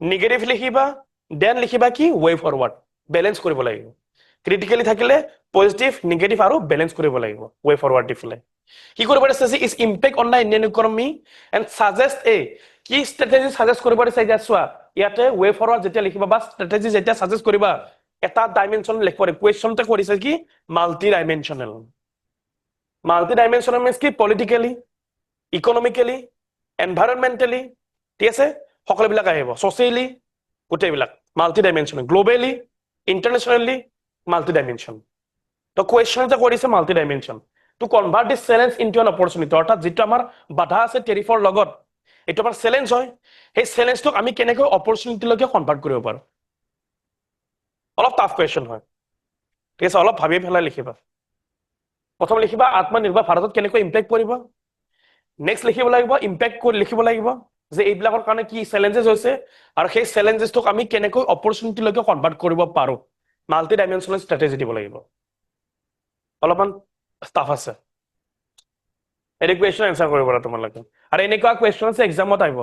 নেগেটিভ লিখিবা দেন লিখিবা কি ৱে ফৰৱাৰ্ড ব্যালেন্স কৰিব লাগিব ক্ৰিটিক্যালি থাকিলে পজিটিভ নেগেটিভ আৰু ব্যালেন্স কৰিব লাগিব ৱে ফৰৱাৰ্ড দিফলে কি কৰিব দিছে is impact on the Indian economy and suggest a key strategy suggest কৰিব দিছে এতিয়া চোৱা ইয়াতে ৱে ফৰৱাৰ্ড যেতিয়া লিখিবা বা ষ্ট্ৰেটেজি যেতিয়া সাজেষ্ট কৰিবা এটা ডাইমেনশন লিখিব কোৱেশ্চনতে কৰিছে কি মাল্টি ডাইমেনশনাল means কি পলিটিক্যালি ইকনমিক্যালি এনভাইৰনমেন্টালি ঠিক আছে সকলোবিলাক আহিব সোশিয়ালি গোটেইবিলাক multi dimensional globally internationally multi dimension তো কোৱেশ্চনতে কৰিছে multi dimension to convert this challenge into an opportunity অৰ্থাৎ যেটো আমাৰ বাধা আছে টেৰিফৰ লগত এটো আমাৰ চ্যালেঞ্জ হয় সেই চ্যালেঞ্জটোক আমি কেনেকৈ অপৰচুনিটি লৈকে কনভাৰ্ট কৰিব পাৰো অলপ টাফ কোৱেশ্চন হয় ঠিক আছে অলপ ভাবি ফেলাই লিখিবা প্ৰথম লিখিবা আত্মনিৰ্ভৰ ভাৰতত কেনেকৈ ইম্পেক্ট কৰিব নেক্সট লিখিব লাগিব ইম্পেক্ট কৰি লিখিব লাগিব যে এইবিলাকৰ কাৰণে কি চ্যালেঞ্জেস হৈছে আৰু সেই চ্যালেঞ্জেছটোক আমি কেনেকৈ অপৰচুনিটি লৈকে কনভাৰ্ট কৰিব পাৰো মাল্টি ডাইমেনশনাল ষ্ট্ৰেটেজি দিব লাগিব অলপমান টাফ আছে এই কোৱেশ্চন আনসাৰ কৰিব পৰা তোমালোকে আৰু এনেকুৱা কোৱেশ্চন আছে এক্সামত আহিব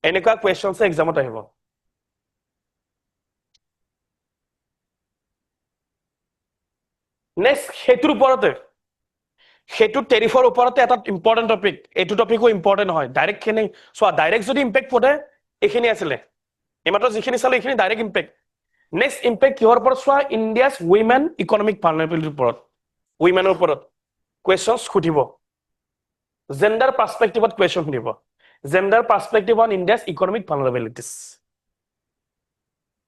এনেকুৱা কোৱেশ্চন আছে এক্সামত আহিব নেক্সট হেতুৰ ওপৰতে হেতু টেৰিফৰ ওপৰতে এটা ইম্পৰ্টেন্ট টপিক এইটো টপিকো ইম্পৰ্টেন্ট হয় ডাইৰেক্ট কেনে সো ডাইৰেক্ট যদি ইম্পেক্ট পৰে এখিনি আছিল এমাত্ৰ যিখিনি চালো এখিনি ডাইৰেক্ট ইম্পেক্ট নেক্সট ইম্পেক্ট কিহৰ ওপৰত সো ইণ্ডিয়াছ উইমেন ইকনমিক ভালনাৰেবিলিটিৰ ওপৰত উইমেনৰ ওপৰত কোৱেশ্চনছ খুদিব জেন্ডাৰ পাৰ্সপেক্টিভত কোৱেশ্চন খুদিব gender perspective on India's economic vulnerabilities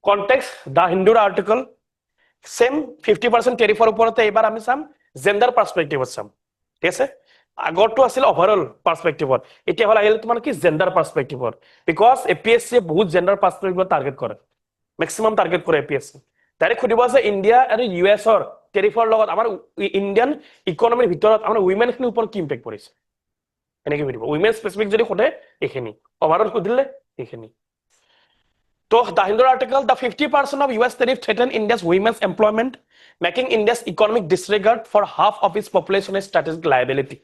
context the হিন্দুৰ আৰ্টিকল সেম 50% টেৰিফৰ ওপৰতে এবাৰ আমি চাম জেন্ডাৰ পাৰ্সপেক্টিভত চাম ঠিক আছে আগৰটো আছিল ওভাৰঅল পাৰ্সপেক্টিভত এতিয়া হল আহিল তোমাৰ কি জেন্ডাৰ পাৰ্সপেক্টিভত বিকজ এপিএসসি বহুত জেন্ডাৰ পাৰ্সপেক্টিভত টাৰ্গেট কৰে ম্যাক্সিমাম টাৰ্গেট কৰে এপিএসসি ডাইৰেক্ট খুদিব আছে ইণ্ডিয়া আৰু ইউএছৰ টেৰিফৰ লগত আমাৰ ইণ্ডিয়ান ইকনমিৰ ভিতৰত আমাৰ উইমেনখিনিৰ ওপৰত কি ইম্পেক্ট পৰিছে এনেকৈ খুদিব উইমেন স্পেসিফিক যদি খুদে এখিনি ওভাৰঅল খুদিলে এখিনি So, the Hindu article, the 50% of US tariff threaten India's women's employment, making India's economic disregard for half of its population a strategic liability.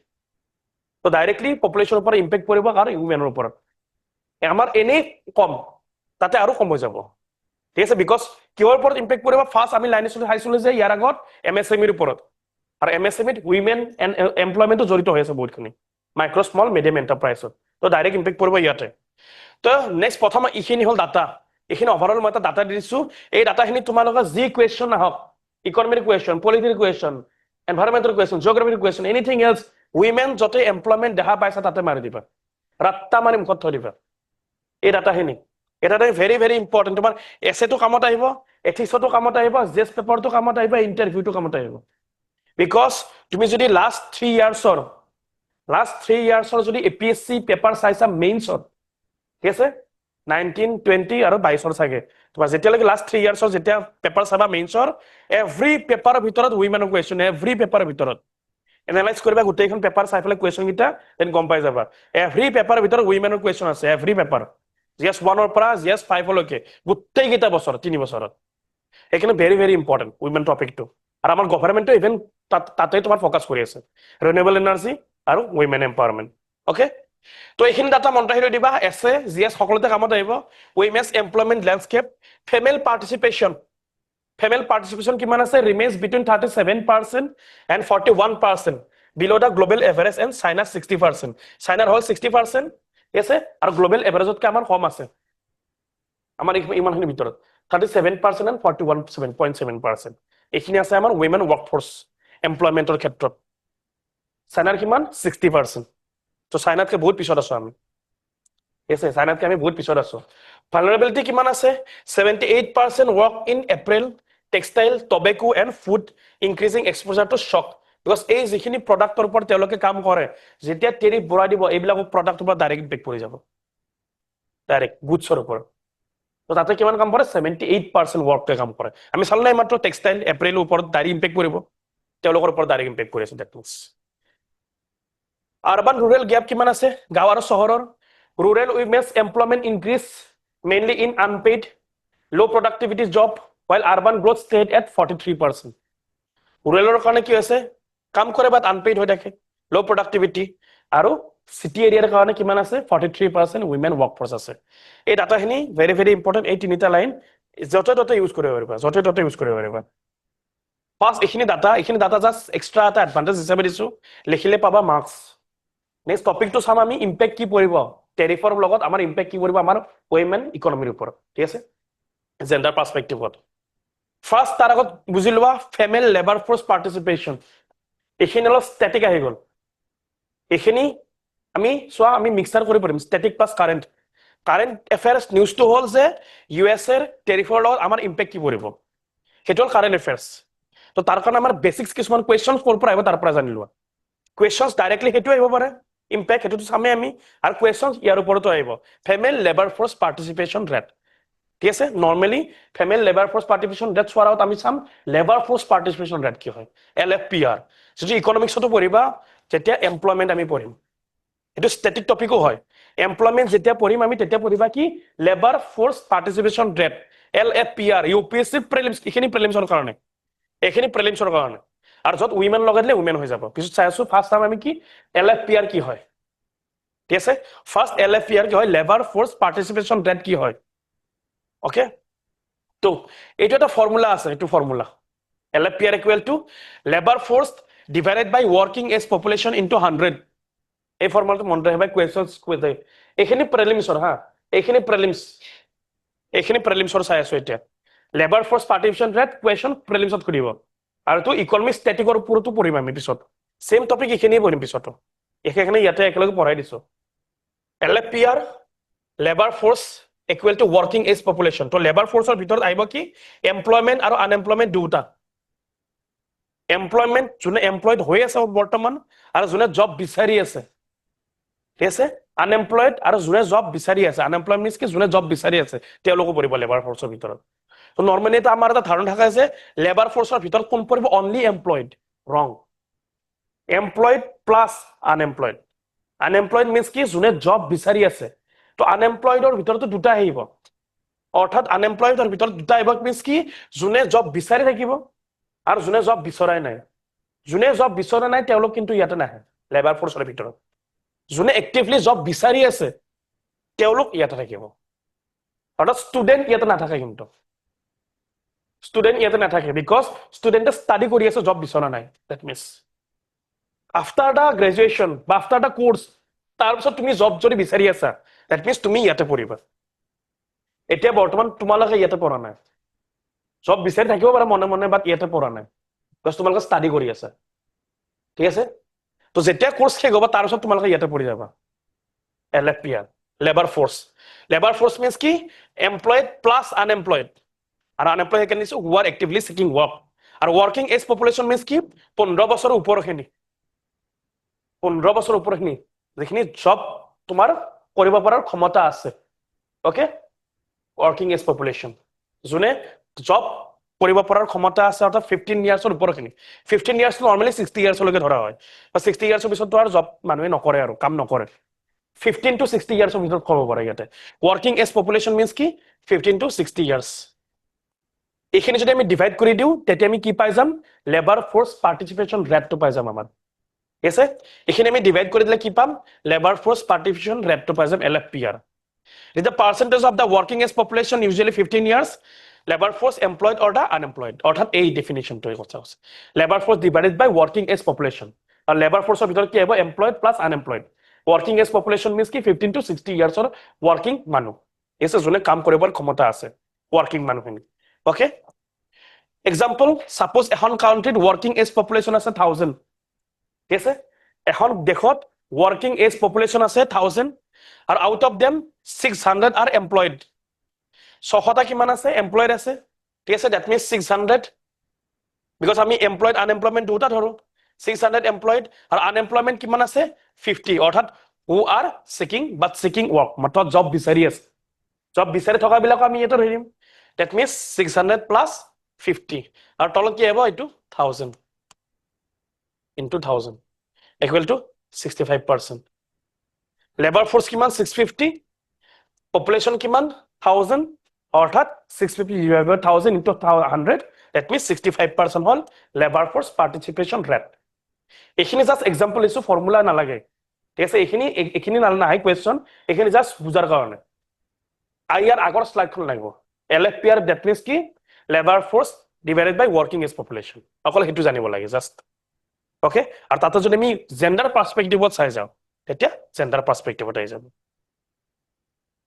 So, directly population upor impact poribo aru women upor. Amar ene kom, tate aru kom hoi jabo. Thik ase because kior upor impact poribo first ami line haisule je yar agot MSME upor. Aru MSME women and employment to jorito hoy ase bahut khini. Micro small medium enterprise. So, direct impact poribo yate. So, next prothom ikhini hol data. এখিনি ওভাৰঅল মই এটা ডাটা দিছো এই ডাটাখিনি তোমালোকৰ যি কোৱেশ্চন আহক economic question political question environmental question geographic question anything else women যতে এমপ্লয়মেন্ট দেখা পাইছা তাতে মাৰি দিবা ৰাত্তা মাৰি মুখত থৈ দিবা এই ডাটাখিনি এটা ভেৰি ভেৰি ইম্পৰ্টেন্ট তোমাৰ এছেটো কামত আহিব এথিক্সটো কামত আহিব জেস পেপাৰটো কামত আহিব ইন্টাৰভিউটো কামত আহিব বিকজ তুমি যদি লাষ্ট 3 ইয়াৰ্ছৰ যদি এপিএসসি পেপাৰ চাইছা মেইনছৰ ঠিক আছে 19 20 আৰু 22 সাগে তোমাৰ যেতিয়ালৈকে লাষ্ট 3 ইয়াৰ্ছৰ যেতিয়া পেপাৰ চাবা মেইনছৰ এভৰি পেপাৰৰ ভিতৰত উইমেনৰ কোৱেশ্চন এভৰি পেপাৰৰ ভিতৰত এনালাইজ কৰিবা গোটেইখন পেপাৰ চাই ফেলে কোৱেশ্চন গিটা দেন গম পাই যাবা এভৰি পেপাৰৰ ভিতৰত উইমেনৰ কোৱেশ্চন আছে এভৰি পেপাৰ জিএস 1 ৰ পৰা জিএস 5 লৈকে গোটেই গিটা বছৰ 3 বছৰত এখানে ভেৰি ভেৰি ইম্পৰ্টেন্ট উইমেন টপিকটো আৰু আমাৰ গভৰ্ণমেন্টে ইভেন তাতে তোমাৰ ফোকাস কৰি আছে ৰিনিউৱেবল এনাৰ্জি আৰু উইমেন এম্পাৱাৰমেন্ট ওকে তো এইখিনি ডাটা মন ৰাখি দিবা এছে জিএস সকলোতে কামত আহিব উইমেন্স এমপ্লয়মেন্ট ল্যান্ডস্কেপ ফিমেল পাৰ্টিসিপেশন কিমান আছে ৰিমেইনস between 37% and 41% below the global average and China 60% China হল 60% আছে আৰু গ্লোবাল এভাৰেজত কে আমাৰ কম আছে আমাৰ ইমানখিনি ভিতৰত 37% and 41.7% এইখিনি আছে আমাৰ উইমেন ওয়াৰ্কফোৰ্স এমপ্লয়মেন্টৰ ক্ষেত্ৰত চাইনাৰ কিমান 60% তো চাইনাত কে বহুত পিছত আছো আমি এসে চাইনাত কে আমি বহুত পিছত আছো ভালনাৰেবিলিটি কিমান আছে 78% work in apparel textile tobacco and food increasing exposure to shock because এই যিখিনি প্ৰডাক্টৰ ওপৰত তেওঁলোকে কাম কৰে যেতিয়া টেৰিফ বঢ়াই দিব এইবিলাক প্ৰডাক্টৰ ওপৰত ডাইৰেক্ট ইম্পেক্ট পৰি যাব ডাইৰেক্ট গুডছৰ ওপৰত তো তাতে কিমান কাম কৰে 78% ওয়াৰ্কতে কাম কৰে আমি চাললে মাত্ৰ টেক্সটাইল এপ্ৰিলৰ ওপৰত ডাইৰেক্ট ইম্পেক্ট পৰিব তেওঁলোকৰ ওপৰত ডাইৰেক্ট ইম্পেক্ট কৰি আছে that means urban rural gap কিমান আছে গাঁও আর শহরের rural women's employment increase mainly in unpaid low productivity job while urban growth stayed at 43%. রুরালের কারণে কি হয়েছে কাম করে বাট আনপেইড হয়ে থাকে লো প্রোডাক্টিভিটি আর সিটি এরিয়ার কারণে কিমান আছে 43% উইমেন ওয়ার্কফোর্স আছে এই ডাটাখিনি ভেরি ভেরি ইম্পর্টেন্ট এই তিনিটা লাইন যতে ততে ইউজ কৰিব পাৰিবা যতে ততে ইউজ কৰিব পাৰিবা ফার্স্ট এইখিনি ডাটা জাস্ট এক্সট্রা এটা অ্যাডভান্টেজ হিসাবে দিছো লিখিলে পাবা মার্কস নেক্সট টপিকটো চাম আমি ইম্প্যাক্ট কি পৰিব টেৰিফৰ লগত আমাৰ ইম্প্যাক্ট কি পৰিব আমাৰ উইমেন ইকোনমিৰ ওপৰত ঠিক আছে জেন্ডাৰ পাৰ্সপেক্টিভত ফাৰ্স্ট তাৰ আগত বুঝি লোৱা ফিমেল লেবাৰ ফোৰ্স পাৰ্টিসিপেশন এইখিনি অলপ স্ট্যাটিক আহি গল এইখিনি আমি মিক্সাৰ কৰি পৰিম স্ট্যাটিক প্লাস কাৰেন্ট এফেয়াৰ্স নিউজটো হল যে ইউএস এৰ টেৰিফৰ লগত আমাৰ ইম্প্যাক্ট কি পৰিব সেইটো হল কাৰেন্ট এফেয়াৰ্স তো তাৰ কাৰণে আমাৰ বেসিক্স কিছুমান কোৱেশ্চনস কৰ পৰা আহিব তাৰ পৰা জানি লোৱা কোৱেশ্চনস ডাইৰেক্টলি সেইটো আহিব পাৰে ইম্প্যাক্ট সেইটো চামে আমি আৰু কোৱেশ্চনস ইয়াৰ ওপৰতো আহিব female labour force participation rate ঠিক আছে normally female labour force participation rate চোৱাৰ আগত আমি চাম লেবার ফোর্স পার্টিসিপেশন রেট কি হয় এলএফপিআর যদি ইকোনমিক্সতো পঢ়িবা যেতিয়া এমপ্লয়মেন্ট আমি পঢ়িম এটো স্ট্যাটিক টপিকও হয় এমপ্লয়মেন্ট যেতিয়া পঢ়িম আমি তেতিয়া পঢ়িবা কি labour force participation rate LFPR UPSC prelims এখিনি প্ৰিলিমসৰ কাৰণে এখিনি প্ৰিলিমসৰ কাৰণে আৰু যত উইমেন লগাইলে উইমেন হৈ যাব পিছত চাই আছো ফার্স্ট টাইম আমি কি এলএফপিআর কি হয় ঠিক আছে ফার্স্ট এলএফপিআর কি হয় লেবার ফোর্স পার্টিসিপেশন রেট কি হয় ওকে তো এইটো এটা ফর্মুলা আছে এইটো formula LFPR equal to labor force divided by working age population into 100 এই ফর্মুলাটো মনত ৰাখিবা কোৱেশ্চনস কোৱে এখিনি প্ৰিলিমছৰ হা এখিনি প্ৰিলিমছৰ চাই আছো এতিয়া labour force participation rate question প্ৰিলিমছত কৰিব আৰু তো ইকোনমিক স্ট্যাটিকৰ ওপৰতো পঢ়িম আমি পিছত সেম টপিক এখিনি পঢ়িম পিছত এখিনি ইয়াতে একেলগে পঢ়াই দিছো LFPR labour force equal to working age population তো লেবার ফোৰ্সৰ ভিতৰত আহিব কি এমপ্লয়মেন্ট আৰু আনএমপ্লয়মেন্ট দুটা এমপ্লয়মেন্ট যোনে এমপ্লয়েড হৈ আছে বৰ্তমান আৰু যোনে জব বিচাৰি আছে ঠিক আছে আনএমপ্লয়েড আৰু যোনে জব বিচাৰি আছে আনএমপ্লয়েড মিন্স কি যোনে জব বিচাৰি আছে তেওঁলোকো পৰিব লেবাৰ ফোৰ্সৰ ভিতৰত তো নৰমালি এটা আমাৰ এটা ধাৰণা থাকে যে লেবাৰ ফোৰ্সৰ ভিতৰত কোন পৰিব অনলি এমপ্লয়েড ৰং এমপ্লয়েড প্লাস আনএমপ্লয়েড মিন্স কি যোনে জব বিচাৰি আছে তো আনএমপ্লয়েডৰ ভিতৰতো দুটা আহিব অৰ্থাৎ আনএমপ্লয়েডৰ ভিতৰত দুটা আহিব মিন্স কি যোনে জব বিচাৰি থাকিব আৰু যোনে জব বিচৰাই নাই যোনে জব বিচৰা নাই তেওঁলোক কিন্তু ইয়াতে নাহে লেবাৰ ফোৰ্সৰ ভিতৰত যোনে এক্টিভলি জব বিচাৰি আছে তেওঁলোক ইয়াতে থাকিব অৰ্থাৎ ষ্টুডেন্ট ইয়াতে নাথাকে কিন্তু ষ্টুডেন্ট ইয়াতে নাথাকে বিকজ ষ্টুডেন্টে ষ্টাডি কৰি আছে জব বিচৰা নাই that means after the graduation বা আফটাৰ দা কোৰ্স তাৰপিছত তুমি জব যদি বিচাৰি আছা দ্যাট মিন্স তুমি ইয়াতে পঢ়িবা এতিয়া বৰ্তমান তোমালোকে ইয়াতে পঢ়া নাই জব বিচাৰি থাকিব পাৰা মনে মনে বাট ইয়াতে পঢ়া নাই বিকজ তোমালোকে ষ্টাডি কৰি আছা ঠিক আছে তো যেতিয়া কোৰ্স শেষ হ'ব তাৰপিছত তোমালোকে ইয়াতে পঢ়ি যাবা LFPR লেবাৰ ফোৰ্স মিন্স কি এমপ্লয়েড প্লাস আনএমপ্লয়েড আৰু আনএমপ্লয়েড কেন হু আৰ এক্টিভলি সিকিং ওয়াৰ্ক আৰু ওয়াৰ্কিং এজ পপুলেশন মিন্স কি 15 বছৰৰ ওপৰখিনি 15 বছৰৰ ওপৰখিনি যিখিনি জব তোমাৰ কৰিব পৰাৰ ক্ষমতা আছে ওকে ওয়াৰ্কিং এজ পপুলেশন যোনে জব কৰিব পৰাৰ ক্ষমতা আছে অৰ্থাৎ 15 ইয়াৰ্ছৰ ওপৰখিনি 15 ইয়াৰ্ছ নৰমালি 60 ইয়াৰ্ছলৈকে ধৰা হয় বা 60 ইয়াৰ্ছৰ পিছত তো আৰু জব মানুহে নকৰে আৰু কাম নকৰে 15 to 60 ইয়াৰ্ছৰ ভিতৰত ক'ব পাৰে ইয়াতে ওয়াৰ্কিং এজ পপুলেশন মিন্স কি 15 to 60 ইয়াৰ্ছ এইখিনি যদি আমি ডিভাইড কৰি দিও তেতিয়া আমি কি পাই যাম লেবাৰ ফোৰ্স পাৰ্টিসিপেশন ৰেটটো পাই যাম আমাৰ ঠিক আছে এইখিনি আমি ডিভাইড কৰি দিলে কি পাম লেবার ফোর্স পার্টিসিপেশন রেটটো পাই যাম LFPR the percentage of the working age population usually 15 years labor force employed or the unemployed অর্থাৎ এই ডেফিনিশন তো কথা আছে labor force divided by working age population are labor force এর ভিতর কি হবে employed plus unemployed working age population means কি 15 to 60 years or working মানুহ এসে জনে কাম কৰিবৰ ক্ষমতা আছে working মানুহখিনি ওকে এক্সাম্পল সাপোজ এখন কাউন্ট্রিত working age population আছে 1000 ঠিক আছে এখন দেশত working age population আছে 1000 are out of them 600 are employed 600টা কিমান আছে এমপ্লয়েড আছে ঠিক আছে দ্যাট মিন্স 600 বিকজ আমি এমপ্লয়েড আনএমপ্লয়মেন্ট দুটা ধৰো 600 এমপ্লয়েড আৰ আনএমপ্লয়মেন্ট কিমান আছে 50 অৰ্থাৎ হু আৰ সিকিং ওয়াৰ্ক মাত্ৰ জব বিচাৰি আছে জব বিচাৰি থকা বিলাক আমি এটা ধৰিম দ্যাট মিন্স 600 প্লাস 50 আর তলত কি হ'ব এটো 1000 into 1000 equal to 65%. Labor force কিমান 650, population কিমান 1000, অৰ্থাৎ 650 divided by 1000 into 100, that means 65% hall labor force participation rate. এইখিনি জাস্ট এক্সাম্পল দিছো, ফৰ্মুলা নালাগে, ঠিক আছে? এইখিনি নাহে কোৱেশ্চন, এইখিনি জাস্ট বুজাৰ কাৰণে। ইয়াৰ আগৰ স্লাইডখন লাগিব, LFPR that means কি labor force divided by working age population, অকল সেইটো জানিব লাগে জাস্ট। ওকে, আৰু তাতে যদি আমি জেন্ডাৰ পাৰ্সপেক্টিভত চাই যাওঁ তেতিয়া জেন্ডাৰ পাৰ্সপেক্টিভত আহি যাব।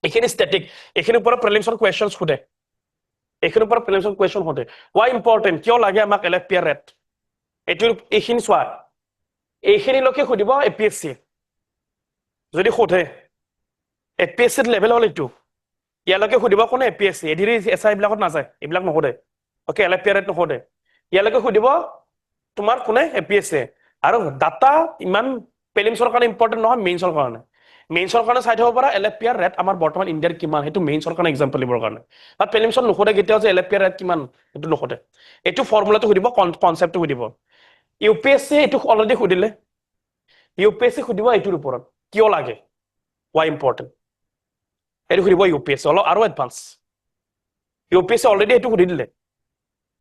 এইখিনি ষ্টেটিক, এইখিনিৰ পৰা প্ৰিলিমছৰ কুৱেশ্যনছ সোধে, এইখিনিৰ পৰা প্ৰিলিমছৰ কুৱেশ্যন সোধে। why important, কিয় লাগে আমাক LFPR ৰেট? এইখিনি চোৱা, এইখিনিলৈকে সুধিব APSC, যদি সোধে APSC লেভেল হ'ল এইটো, ইয়ালৈকে সুধিব কোনে APSC, এডিৰি এছআই এইবিলাকত নাযায়, এইবিলাক নোসোধে। ওকে, LFPR ৰেট নোসোধে, ইয়ালৈকে সুধিব তোমাৰ কোনে APSC। আৰু ডাটা ইমান প্ৰিলিমছৰ কাৰণে ইম্পৰ্টেণ্ট নহয়, মেইনছৰ কাৰণে। মেইনছৰ কাৰণে চাই থব পৰা LFPR ৰেট আমাৰ বৰ্তমান ইণ্ডিয়াৰ কিমান, সেইটো মেইনছৰ কাৰণে এক্সাম্পল দিবৰ কাৰণে। বাট প্ৰিলিমছত নোসোধে কেতিয়াও যে LFPR ৰেট কিমান, সেইটো নোসোধে। এইটো ফৰ্মুলাটো সুধিব, কনচেপ্টটো সুধিব। UPSC এইটো অলৰেডি সুধিলে, UPSC সুধিব এইটোৰ ওপৰত কিয় লাগে, why important, এইটো সুধিব UPSC অলপ আৰু এডভান্স। UPSC অলৰেডি এইটো সুধি দিলে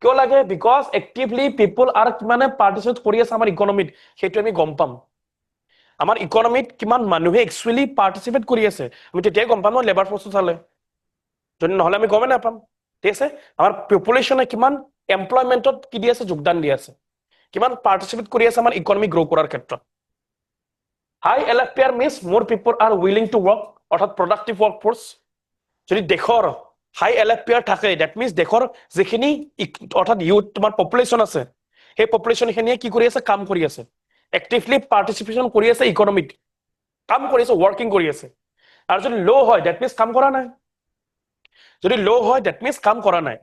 কিয় লাগে, বিকজ এক্টিভলি পিপল আৰ কিমানে পাৰ্টিচিপেট কৰি আছে আমাৰ ইকনমিত, সেইটো আমি গম পাম। আমাৰ ইকনমিত কিমান মানুহে একচুৱেলি পাৰ্টিচিপেট কৰি আছে, আমি তেতিয়াই গম পাম ন লেবাৰ ফৰ্চটো চালে, যদি নহ'লে আমি গমেই নাপাম। ঠিক আছে, আমাৰ পপুলেশ্যনে কিমান এমপ্লয়মেণ্টত কি দি আছে, যোগদান দি আছে, কিমান পাৰ্টিচিপেট কৰি আছে আমাৰ ইকনমি গ্ৰ' কৰাৰ ক্ষেত্ৰত। হাই LFPR মিনছ মোৰ পিপল আৰ উইলিং টু ৱৰ্ক, অৰ্থাৎ প্ৰডাক্টিভ ৱৰ্ক ফৰ্চ। যদি দেশৰ হাই LFPR থাকে, ডেট মিনছ দেশৰ যিখিনি অৰ্থাৎ ইউথ তোমাৰ পপুলেশ্যন আছে, সেই পপুলেশ্যনখিনিয়ে কি কৰি আছে, কাম কৰি আছে, এক্টিভলি পাৰ্টিচিপেশ্যন কৰি আছে ইকনমিত, কাম কৰি আছে, ৱৰ্কিং কৰি আছে। আৰু যদি ল' হয় ডেট মিনছ কাম কৰা নাই, যদি ল' হয় ডেট মিনছ কাম কৰা নাই।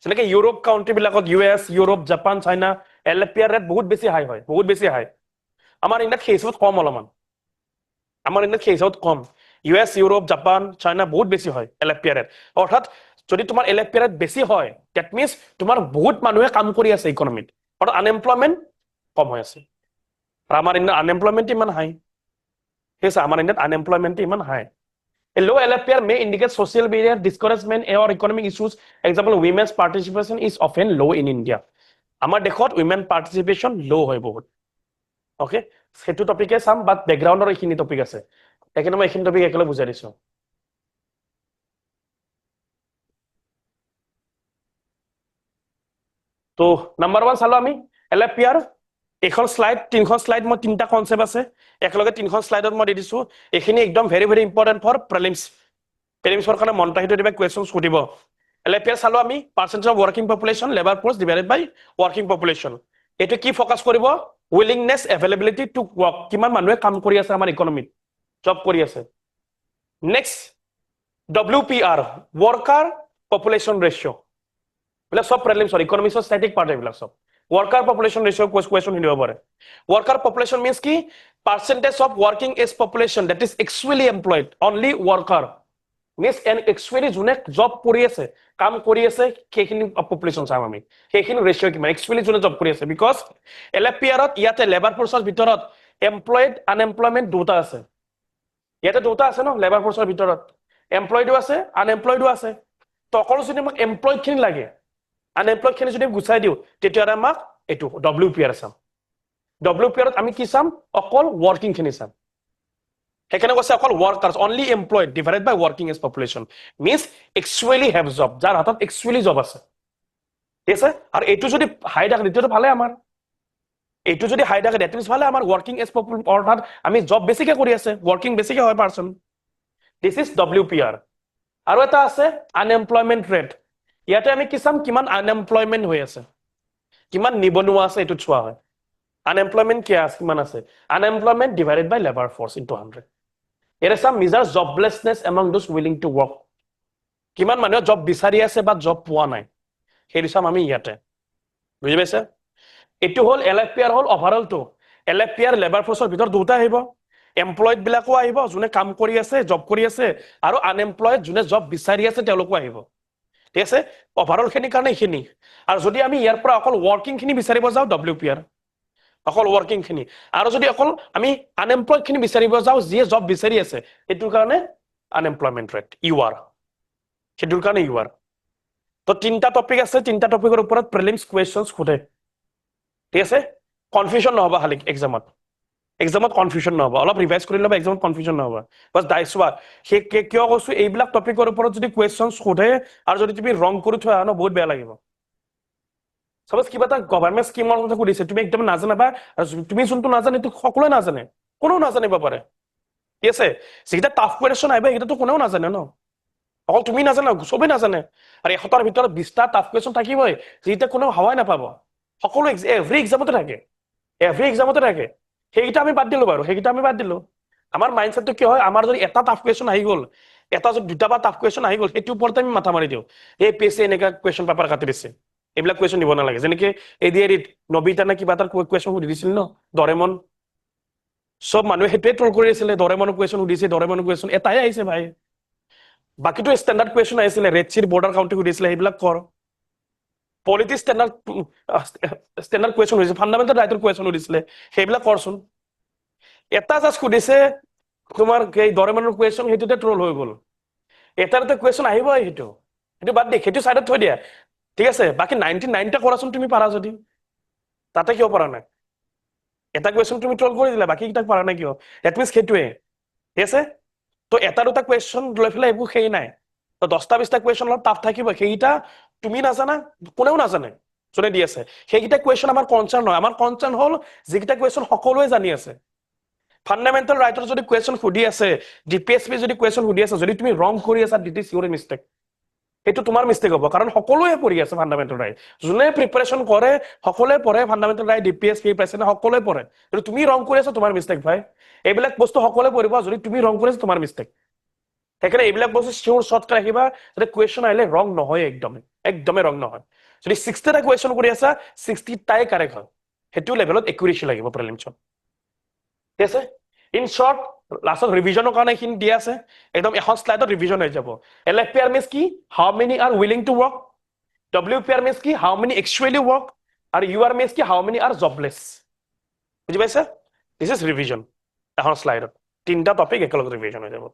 যেনেকৈ ইউৰোপ কাউণ্ট্ৰিবিলাকত US, Europe, Japan, China LFPR rate বহুত বেছি হাই হয়, বহুত বেছি হাই। আমাৰ ইণ্ডিয়াত সেই হিচাপত কম, অলপমান আমাৰ ইণ্ডিয়াত সেই হিচাপত কম। US, ইউৰোপ, জাপান, চাইনা বহুত বেছি হয় LFPR ৰেট। অৰ্থাৎ যদি তোমাৰ LFPR ৰেট বেছি হয় ডেট মিনছ তোমাৰ বহুত মানুহে কাম কৰি আছে ইকনমিত, অৰ্থাৎ আনএমপ্লয়মেণ্ট কম হৈ আছে। আৰু আমাৰ ইণ্ডিয়াত আনএমপ্লয়মেণ্ট ইমান হাই, ঠিক আছে, আমাৰ ইণ্ডিয়াত আনএমপ্লয়মেণ্ট ইমান হাই। A low LFPR may indicate social barrier, discouragement, or economic issues. Example, women's participation is often low in India. আমাৰ দেশত women participation low হয় বহুত। ওকে, সেইটো টপিকে চাম, বাট বেকগ্ৰাউণ্ডৰ এইখিনি টপিক আছে, সেইকাৰণে মই এইখিনি টপিক একেলগে বুজাই দিছো। তো নাম্বাৰ 1 চালো আমি LFPR। এইখন শ্লাইড, তিনিখন শ্লাইড, মই তিনিটা কনচেপ্ট আছে একেলগে তিনিখন শ্লাইডত মই দি দিছো। এইখিনি একদম ভেৰি ভেৰি ইম্পৰ্টেণ্ট ফৰ প্ৰিলিমছৰ কাৰণে মনত ৰাখি থৈ দিবা, কুৱেশ্যন সুধিব। LFPR চালো আমি, percentage of working population, labour force divided by working population. এইটো কি ফ'কাছ কৰিব, উইলিংনেছ, এভেইলেবিলিটি টু ৱৰ্ক, কিমান মানুহে কাম কৰি আছে আমাৰ ইকনমিত, জব কৰি আছে। Next WPR, worker population ratio', এইবিলাক সব প্ৰিলিমছৰ ইকনমিক্সৰ ষ্টেটিক পাৰ্ট, এইবিলাক সব ৱৰ্কাৰ পপুলেশ্যন ৰেচিঅ' কুৱেশ্যন সুধিব পাৰে। ৱৰ্কাৰ পপুলেশ্যন মিনছ কি, percentage of working age population that is actually employed, only worker means actually যোনে জব কৰি আছে, কাম কৰি আছে, সেইখিনি পপুলেশ্যন চাম আমি, সেইখিনি ৰেচিঅ' কিমান একচুৱেলি যোনে জব কৰি আছে। বিকজ LFPRত ইয়াতে লেবাৰ ফৰ্চৰ ভিতৰত এমপ্লয়েড আনএমপ্লয়মেণ্ট দুটা আছে, ইয়াতে দুটা আছে ন লেবাৰ ফৰ্চৰ ভিতৰত, এমপ্লয়েডো আছে আনএমপ্লয়েডো আছে। তো অকল যদি আমাক এমপ্লয়েডখিনি লাগে, আনএমপ্লয়েডখিনি যদি গুচাই দিওঁ তেতিয়াহ'লে আমাক এইটো WPR চাম। WPRত আমি কি চাম, অকল ৱৰ্কিংখিনি চাম। সেইকাৰণে কৈছে অকল workers, only employed divided by working age population, means actually have job, যাৰ হাতত একচুৱেলি জব আছে, ঠিক আছে। আৰু এইটো যদি হাই থাকে তেতিয়াতো ভালে আমাৰ, এইটো যদি হাই থাকে ডেট মিনছ ভালে আমাৰ, ৱৰ্কিং এজ পপুলেশ্যন, অৰ্থাৎ আমি জব বেছিকে কৰি আছে, ৱৰ্কিং বেছিকে হয় পাৰ্চন, দিছ ইজ WPR। আৰু এটা আছে আনএমপ্লয়মেণ্ট ৰেট, ইয়াতে আমি কি চাম, কিমান আনএমপ্লয়মেণ্ট হৈ আছে, কিমান নিবনুৱা আছে, এইটোত চোৱা হয়। আনএমপ্লয়মেণ্ট কিমান আছে, unemployment divided by labour force into 100। ইয়াতে some measure joblessness among those willing to work, কিমান মানুহে জব বিচাৰি আছে বা জব পোৱা নাই, সেইটো চাম আমি ইয়াতে, বুজি পাইছে। এইটো হ'ল LFPR, হ'ল অভাৰঅলটো। LFPR লেবাৰ ফৰ্চৰ ভিতৰত দুটা আহিব, এমপ্লয়েড বিলাকো আহিব যোনে কাম কৰি আছে, জব কৰি আছে, আৰু আনএমপ্লয়েড যোনে জব বিচাৰি আছে তেওঁলোকো আহিব, ঠিক আছে। অভাৰঅল খিনিৰ কাৰণে এইখিনি। আৰু যদি আমি ইয়াৰ পৰা অকল ৱৰ্কিং খিনি বিচাৰিব যাওঁ WPR, অকল ওয়াৰ্কিং খিনি আৰু যদি অকল আমি আনএমপ্লয়েড খিনি বিচাৰিব যাও যিয়ে জব বিচাৰি আছে এটোৰ কাৰণে আনএমপ্লয়মেন্ট ৰেট ইউআৰ সেটোৰ কাৰণে ইউআৰ তো তিনটা টপিক আছে তিনটা টপিকৰ ওপৰত প্ৰিলিমছ কোৱেশ্চনছ খুদে ঠিক আছে কনফিউজন নহবা খালি এক্সামত কনফিউজন নহবা অলপ ৰিভাইজ কৰি লবা এক্সামত কনফিউজন নহবা বাস দাইছোৱা হে কিয় কৈছো এইবিলাক টপিকৰ ওপৰত যদি কোৱেশ্চনছ খুদে আৰু যদি তুমি ৰং কৰি থোৱা ন বহুত বেয়া লাগিব সপোজ কিবা এটা গভৰ্ণমেন্ট স্কিমৰ কথা সুধিছে তুমি একদম নাজানাবা তুমি যোনটো নাজানে তো সকলোৱে নাজানে কোনো নাজানিব পাৰে ঠিক আছে যেটা টাফ কোৱেশ্চন আহিব এটা তো কোনেও নাজানে ন অকল তুমি নাজানা সবে নাজানে আৰু এখতাৰ ভিতৰত 20টা টাফ কোৱেশ্চন থাকিবই যেটা কোনো হাৱাই নাপাব সকলো এভৰি এক্সামতে থাকে সেইটা আমি বাদ দিলো বাৰু সেইটা আমি বাদ দিলো আমাৰ মাইন্ডসেটটো কি হয় আমাৰ যদি এটা টাফ কোৱেশ্চন আহি গল এটা যদি দুটা বা টাফ কোৱেশ্চন আহি গল সেইটো ওপৰতে আমি মাথা মাৰি দিও এই পিএসসি এনেকা কোৱেশ্চন পেপাৰ কাটি দিছে এইবিলাক কোৱেশ্চন দিব নালাগে যেনেকে এডিআৰিত নবিতা না কিবা এটা কোৱেশ্চন সুধি দিছিল ন ডৰেমন সব মানুহে হেটোৱে ট্ৰল কৰি আছিল ডৰেমনৰ কোৱেশ্চন সুধিছে ডৰেমনৰ কোৱেশ্চন এটাই আহিছে ভাই বাকিটো স্ট্যান্ডাৰ্ড কোৱেশ্চন আহিছিল ৰেড বৰ্ডাৰ কাউন্টি সুধিছিল এইবিলাক কৰ পলিটি স্ট্যান্ডাৰ্ড কোৱেশ্চন হৈছে ফান্ডামেন্টাল ৰাইটৰ কোৱেশ্চন সুধিছিল সেইবিলাক কৰচোন এটা জাস্ট সুধিছে তোমাৰ এই ডৰেমনৰ কোৱেশ্চন হেতুতে ট্ৰল হৈ গল এটাতে কোৱেশ্চন আহিবই হেতু বাদ দে হেতু সাইডত থৈ দিয়া ঠিক আছে বাকি 99টা কৰাচোন তুমি পাৰা যদি তাতে কিয় পাৰা নাই এটা কোৱেশ্চন তুমি ট্ৰল কৰি দিলা বাকি কিটা পাৰা নাই কিয় দ্যাট মিন্স হেতুৱে ঠিক আছে তো এটা দুটা কোৱেশ্চন লৈ ফেলে একো খেই নাই তো 10টা 20টা কোৱেশ্চন অলপ টাফ থাকিব সেইটা তুমি নাজানা কোনেও নাজানে জনে দি আছে সেইটা কোৱেশ্চন আমাৰ কনসাৰ্ন নহয় আমাৰ কনসাৰ্ন হল যিকিটা কোৱেশ্চন সকলোৱে জানি আছে ফান্ডামেন্টাল ৰাইটৰ যদি কোৱেশ্চন সুধি আছে ডিপিএসপি যদি কোৱেশ্চন সুধি আছে যদি তুমি ৰং কৰি আছা দিট ইজ ইউৰ মিস্টেক সেইটো তোমাৰ মিস্টেক হ'ব কাৰণ সকলোৱে পঢ়ি আছে ফান্ডামেন্টাল ৰাইট যোনে প্ৰিপাৰেচন কৰে সকলোৱে পঢ়ে ফান্ডামেন্টাল ৰাইট ডিপিএসপি প্ৰেসিডেন্ট সকলোৱে পঢ়ে কিন্তু তুমি ৰং কৰি আছা তোমাৰ মিস্টেক ভাই এইবিলাক বস্তু সকলোৱে পঢ়িব যদি তুমি ৰং কৰি আছা তোমাৰ মিস্টেক সেইকাৰণে এইবিলাক বস্তু শিওৰ শৰ্ট ৰাখিবা যে কোৱেশ্চন আহিলে ৰং নহয় একদমে ৰং নহয় যদি 60টা কোৱেশ্চন কৰি আছা 60টাই কাৰেক্ট হয় হেতু লেভেলত একুৰেসি লাগিব প্ৰিলিমছত ঠিক আছে ইন শৰ্ট লাস্টত ৰিভিজনৰ কাৰণে খিনি দিয়া আছে একদম এখন স্লাইডত ৰিভিজন হৈ যাব এলএফপিআৰ মিন্স কি how many are willing to work WPR means কি হাউ মেনি একচুয়ালি ওয়াৰ্ক আৰু ইউআৰ মিন্স কি হাউ মেনি আৰ জবলেস বুজি পাইছা দিস ইজ ৰিভিজন এখন স্লাইডত তিনটা টপিক একেলগে ৰিভিজন হৈ যাব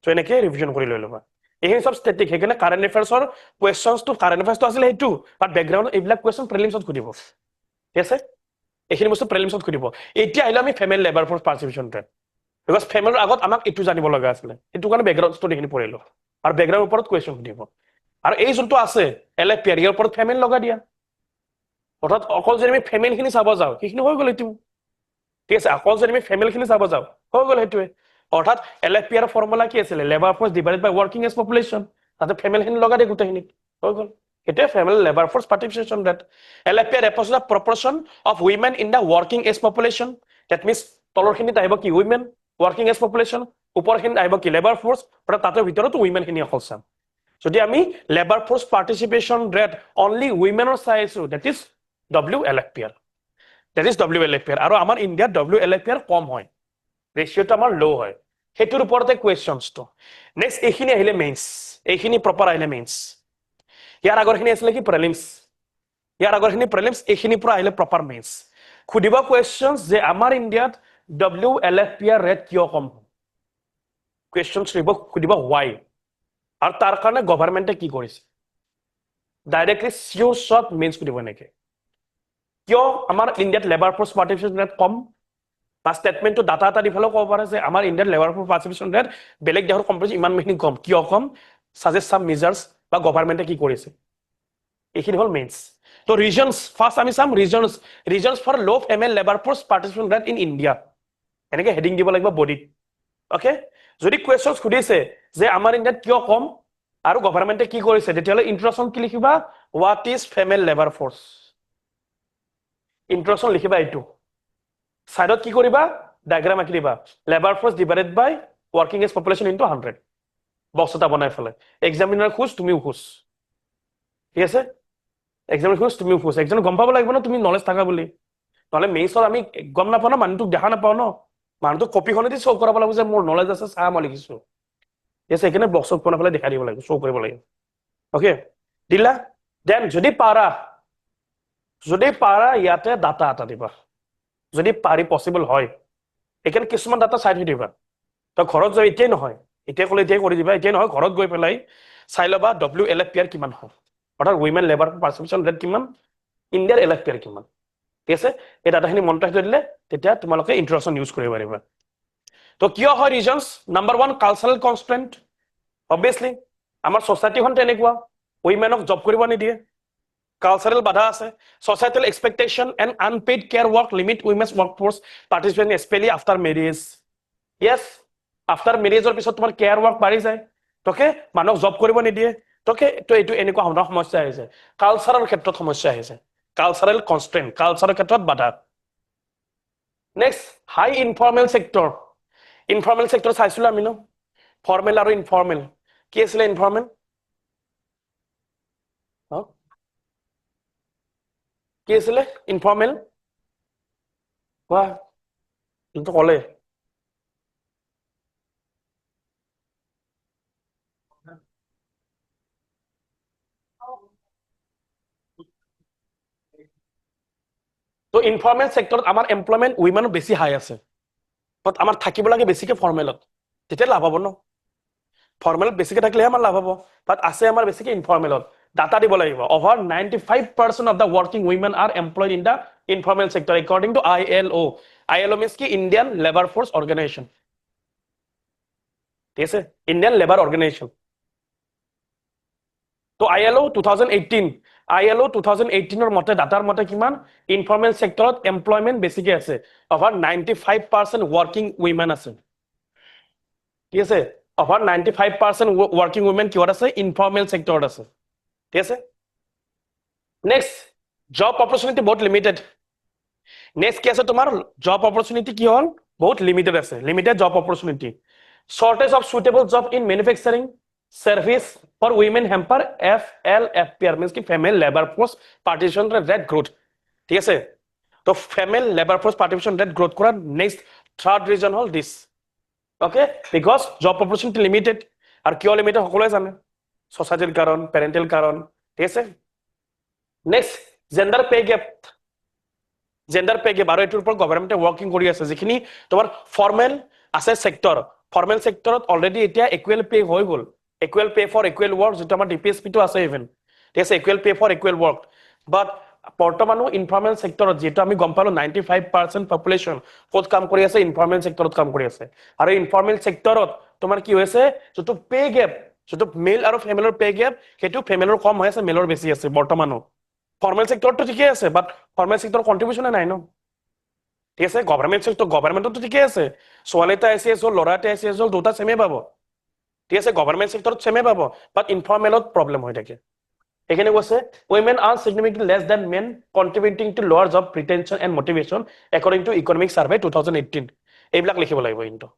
সো এনেকে ৰিভিজন কৰি লৈ লবা এইখিনি সব স্ট্যাটিক হেকনে কাৰেন্ট এফেয়াৰ্সৰ কোৱেশ্চনছ তো কাৰেন্ট এফেয়াৰ্স আছিল হেতু বাট ব্যাকগ্ৰাউন্ড এইবিলাক কোৱেশ্চন প্ৰিলিমছত খুদিব ঠিক আছে এইখিনি বস্তু প্ৰিলিমছত খুদিব এতিয়া আহিলে আমি female labour force participation rate because ফেমেলৰ আগত আমাক এটু জানিব লগা আছিল এটু কাৰণে ব্যাকগ্ৰাউন্ড স্টোৰীখিনি পঢ়িলো আৰু ব্যাকগ্ৰাউন্ডৰ ওপৰত কোৱেশ্চন খুদিব আৰু এই যোনটো আছে এলএফপিআৰ ইয়াৰ ওপৰত ফেমেল লগা দিয়া অৰ্থাৎ অকল যদি আমি ফেমেল খিনি চাব যাও সেইখিনি হৈ গল এটু ঠিক আছে অকল যদি আমি ফেমেল খিনি চাব যাও হৈ গল হেতুৱে অৰ্থাৎ এলএফপিআৰ ফৰ্মুলা কি আছিল labour force divided by working age population তাতে ফেমেল খিনি লগা দিয়ে গুটেখিনি হৈ গল এটোৱে female labour force participation rate LFPR represent the proportion of women in the working age population that means তলৰখিনিত আহিব কি উইমেন ওয়াৰ্কিং এজ পপুলেশন উপৰখিনিত আহিব কি লেবাৰ ফোৰ্স আৰু তাতে ভিতৰত উইমেন খিনি অকল চাম যদি আমি labour force participation rate only উইমেনৰ চাইছো দ্যাট ইজ ডব্লিউএলএফপিআৰ আৰু আমাৰ ইণ্ডিয়াত ডব্লিউএলএফপিআৰ কম হয় ৰেশিওটো আমাৰ লো হয় হেতুৰ ওপৰতে কোৱেশ্চনছটো নেক্সট এইখিনি আহিলে মেইনছ এইখিনি প্ৰপাৰ আহিলে মেইনছ ইয়াৰ আগৰখিনি আছিল কি প্ৰিলিমছ ইয়াৰ আগৰখিনি প্ৰিলিমছ এইখিনি পৰা আহিলে প্ৰপাৰ মেইনছ খুদিব কোৱেশ্চনছ যে আমাৰ ইণ্ডিয়াত ডব্লিউএলএফপিআৰ ৰেট কিয় কম কোৱেশ্চনছ খুদিব why আৰু তাৰ কাৰণে গভৰ্ণমেণ্টে কি কৰিছে ডাইৰেক্টলি শিওৰ শৰ্ট মেইনছ খুদিব নেকি কিয় আমাৰ ইণ্ডিয়াত লেবাৰ ফোৰ্স পাৰ্টিসিপেশন ৰেট কম বা স্টেটমেন্টটো ডাটা এটা দিফালেও ক'ব পাৰে যে আমাৰ ইণ্ডিয়াত লেবাৰ ফোৰ্স পাৰ্টিসিপেশন ৰেট বেলেগ দেশৰ কম্পেয়াৰছত ইমানখিনি কম কিয় কম সাজেষ্ট সাম মেজাৰ্স বা গভৰ্ণমেণ্টে কি কৰিছে এইখিনি হল মেইনছ তো ৰিজনছ ফাৰ্স্ট আমি some reasons for low female labour force participation rate in India এনেকে হেডিং দিব লাগিব বডিত ওকে যদি কোৱেশ্চনছ খুদিছে যে আমাৰ ইণ্ডিয়াত কিয় কম আৰু গভৰ্ণমেণ্টে কি কৰিছে তেতিয়ালে ইন্ট্ৰোডাকশন কি লিখিবা what is female labour force introduction লিখিবা এইটো সাইডত কি কৰিবা ডায়াগ্ৰাম আঁকি দিবা labour force divided by working age population into 100 box এটা বনাই ফেলে এক্সামিনাৰ খুশ তুমিও খুশ ঠিক আছে এক্সামিনাৰ খুশ তুমিও খুশ এক্সাম গম পাব লাগিব ন তুমি নলেজ থাকা বুলি নহলে মেইনছৰ আমি গম নাপাও ন মানুহটোক দেখা নাপাও ন মানুহটোক কপিখনেদি শ্ব' কৰাব লাগিব যে মোৰ নলেজ আছে চাহ মই লিখিছো ঠিক আছে এইকাৰণে বক্সত বনাই ফেলে দেখাই দিব লাগিব শ্ব' কৰিব লাগিব ওকে দিলা দেন যদি পাৰা ইয়াতে ডাটা এটা দিবা যদি পাৰি পসিবল হয় এখানে কিছুমান ডাটা চাই থৈ দিবা তো ঘৰত যাই এতিয়াই নহয় এতিয়া কলে এতিয়াই কৰি দিবা এতিয়া নহয় ঘৰত গৈ পেলাই চাই লবা WLFPR কিমান হয় অৰ্থাৎ উইমেন লেবাৰ পাৰ্টিচিপেশন ৰেট কিমান ইণ্ডিয়াৰ LFPR কিমান ঠিক আছে এই ডাটাখিনি মনত ৰাখি দিলে তেতিয়া তোমালোকে ইন্ট্ৰডাকশন ইউজ কৰিব পাৰিবা তো কিয় হয় ৰিজনস নাম্বাৰ 1 কালচাৰেল কনস্ট্ৰেন্ট অবভিয়াসলি আমাৰ সোসাইটিখন তেনেকুৱা উইমেনক জব কৰিব নিদিয়ে কালচাৰেল বাধা আছে societal expectation and unpaid care work limit women's workforce participation especially after marriage yes after marriage পিছত তোমাৰ কেয়াৰ ওয়াৰ্ক বাঢ়ি যায় তোকে মানুহক জব কৰিব নিদিয়ে তোকে তো এইটো এনেকুৱা ধৰণৰ সমস্যা আহিছে কালচাৰৰ ক্ষেত্ৰত সমস্যা আহিছে কালচাৰেল কনস্ট্ৰেন্ট কালচাৰৰ ক্ষেত্ৰত বাধা নেক্সট হাই ইনফৰ্মেল সেক্টৰ চাইছিলো আমি ন ফৰ্মেল আৰু ইনফৰ্মেল কি আছিলে ইনফৰ্মেল কি আছিলে ইনফৰ্মেল কোৱা কিন্তু কলে তো ইনফৰ্মেল সেক্টৰত আমাৰ এমপ্লয়মেন্ট উইমেনৰ বেছি হাই আছে বাট আমাৰ থাকিব লাগে বেছিকে ফৰ্মেলত তেতিয়া লাভ হ'ব ন ফৰ্মেলত বেছিকে থাকিলে আমাৰ লাভ হ'ব বাট আছে আমাৰ বেছিকে ইনফৰ্মেলত ডাটা দিব লাগিব over 95% of the working women are employed in the informal sector according to ILO means ki Indian Labor Force Organization ঠিক আছে Indian Labor Organization তো ILO 2018 এর মতে ডাটার মতে কিমান ইনফর্মাল সেক্টরত এমপ্লয়মেন্ট বেছিকে আছে over 95% ওয়ার্কিং উইমেন আছে ঠিক আছে over 95% ওয়ার্কিং উইমেন কিহত আছে ইনফর্মাল সেক্টরত আছে ঠিক আছে নেক্সট জব অপরচুনিটি বহুত লিমিটেড নেক্সট কি আছে তোমার জব অপরচুনিটি কি হল বহুত লিমিটেড আছে limited job opportunity shortage of suitable job in manufacturing service for women hamper FLFPR means ki female labor force participation rate growth ঠিক আছে তো female labor force participation rate growth করার next third reason hall this okay because job opportunity limited আর কিয় লিমিটেড সকলোৱে জানে সোসাইটিৰ কাৰণ পেৰেন্টাল কাৰণ ঠিক আছে নেক্সট জেন্ডাৰ পে গেপ আৰু এটোৰ ওপৰত গভৰ্ণমেণ্টে ওয়াৰ্কিং কৰি আছে যিখিনি তোমাৰ ফৰ্মেল আছে সেক্টৰ ফৰ্মেল সেক্টৰত অলৰেডি এতিয়া ইকুৱেল পে হৈ গল equal pay for equal work যেটা আমাৰ DPSP তো আছে ইভেন ঠিক আছে equal pay for equal work but বৰ্তমানো ইনফৰ্মেল সেক্টৰত যেটা আমি গম পালো 95% পপুলেশন ক'ত কাম কৰি আছে ইনফৰ্মেল সেক্টৰত কাম কৰি আছে আৰু ইনফৰ্মেল সেক্টৰত তোমাৰ কি হৈছে যেটো পে গেপ যেটো মেল আৰু ফিমেলৰ পে গেপ হেতু ফিমেলৰ কম হৈ আছে মেলৰ বেছি আছে বৰ্তমানো ফৰ্মেল সেক্টৰটো ঠিকই আছে বাট ফৰ্মেল সেক্টৰ কন্ট্ৰিবিউশন নাই ন ঠিক আছে গভৰ্ণমেন্টটো ঠিকই আছে ছোৱালীটা এসএস হল লৰাটা এসএস হল দুটা সেমে পাব ঠিক আছে গভৰ্ণমেন্ট সেক্টৰত সেমে পাব বাট ইনফৰ্মেলত প্ৰবলেম হৈ থাকে এখানে কৈছে women are significantly less than men contributing to lower job retention and motivation according to economic survey 2018 এইবিলাক লিখিব লাগিব কিন্তু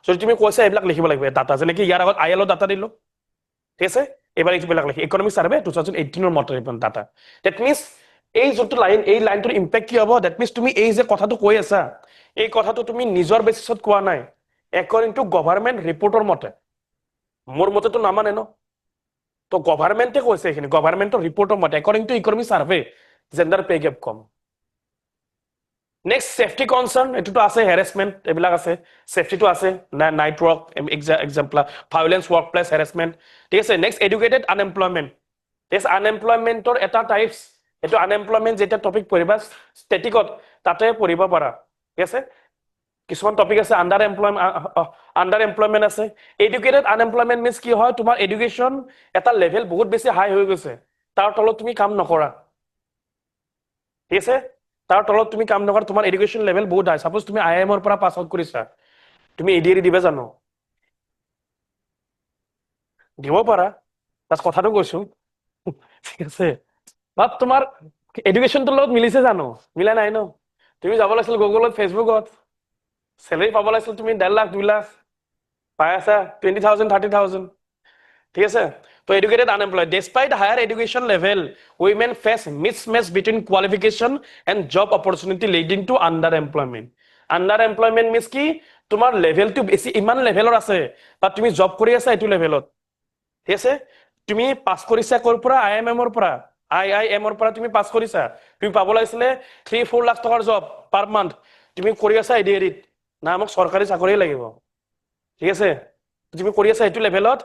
যদি তুমি কৈছা এইবিলাক লিখিব লাগিব ডাটা যেনে কি ইয়াৰ আগত ILO ডাটা দিলো ঠিক আছে এবাৰ এইবিলাক লিখি ইকোনমিক সাৰ্ভে 2018 এৰ মতে ডাটা দ্যাট মিন্স এই যত লাইন এই লাইনটোৰ ইম্প্যাক্ট কি হ'ব দ্যাট মিন্স তুমি এই যে কথাটো কৈ আছা এই কথাটো তুমি নিজৰ বেসিছত কোৱা নাই according to গভৰ্ণমেন্ট ৰিপৰ্টৰ মতে মোৰ মতে তো নামানে ন তো গভৰ্ণমেন্টে কৈছে এখিনি গভৰ্ণমেন্টৰ ৰিপৰ্টৰ মতে according to economic survey gender pay gap কম নেক্সট সেফটি কনসার্ন এটোটো আছে হ্যারাসমেন্ট এবিলাক আছে সেফটিটো আছে night work example violence workplace harassment ঠিক আছে নেক্সট এডুকেটেড আনএমপ্লয়মেন্ট দিস আনএমপ্লয়মেন্টৰ এটা টাইপস এটো আনএমপ্লয়মেন্ট যেটা টপিক পঢ়িবা স্ট্যাটিকত তাতে পঢ়িব পাৰা ঠিক আছে কিছুমান টপিক আছে আন্ডাৰ এমপ্লয়মেন্ট আছে এডুকেটেড আনএমপ্লয়মেন্ট মিন্স কি হয় তোমাৰ এডুকেশন এটা লেভেল বহুত বেছি হাই হৈ গৈছে তাৰ তলত তুমি কাম নকৰা ঠিক আছে তাৰ তলত তুমি কাম নকৰা তোমাৰ এডুকেশন লেভেল বহুত হাই সাপোজ তুমি IIM ৰ পৰা পাস আউট কৰিছা তুমি এডিআৰি দিবা জানো দিব পাৰা তাত কথাটো কৈছো ঠিক আছে বাট তোমাৰ এডুকেশনটোৰ লগত মিলিছে জানো মিলা নাই ন তুমি যাব লাগিছিল গুগলত ফেসবুকত স্যালারি পাব লাগিছিল তুমি 1.5 লাখ 2 লাখ পাই আছা 20,000 30,000 ঠিক আছে তো educated unemployed despite higher education level women face mismatch between qualification and job opportunity leading to underemployment means কি তোমাৰ লেভেলটো বেছি ইমান লেভেলৰ আছে বা তুমি জব কৰি আছা এটো লেভেলত ঠিক আছে তুমি পাস কৰিছা কৰ পৰা IIM ৰ পৰা তুমি পাস কৰিছা তুমি পাব লাগিছিল 3-4 লাখ টকাৰ জব পাৰ মান্থ তুমি কৰি আছা এডিআৰিত না আমাক চৰকাৰী চাকৰি লাগিব ঠিক আছে তুমি কৰি আছা এইটো লেভেলত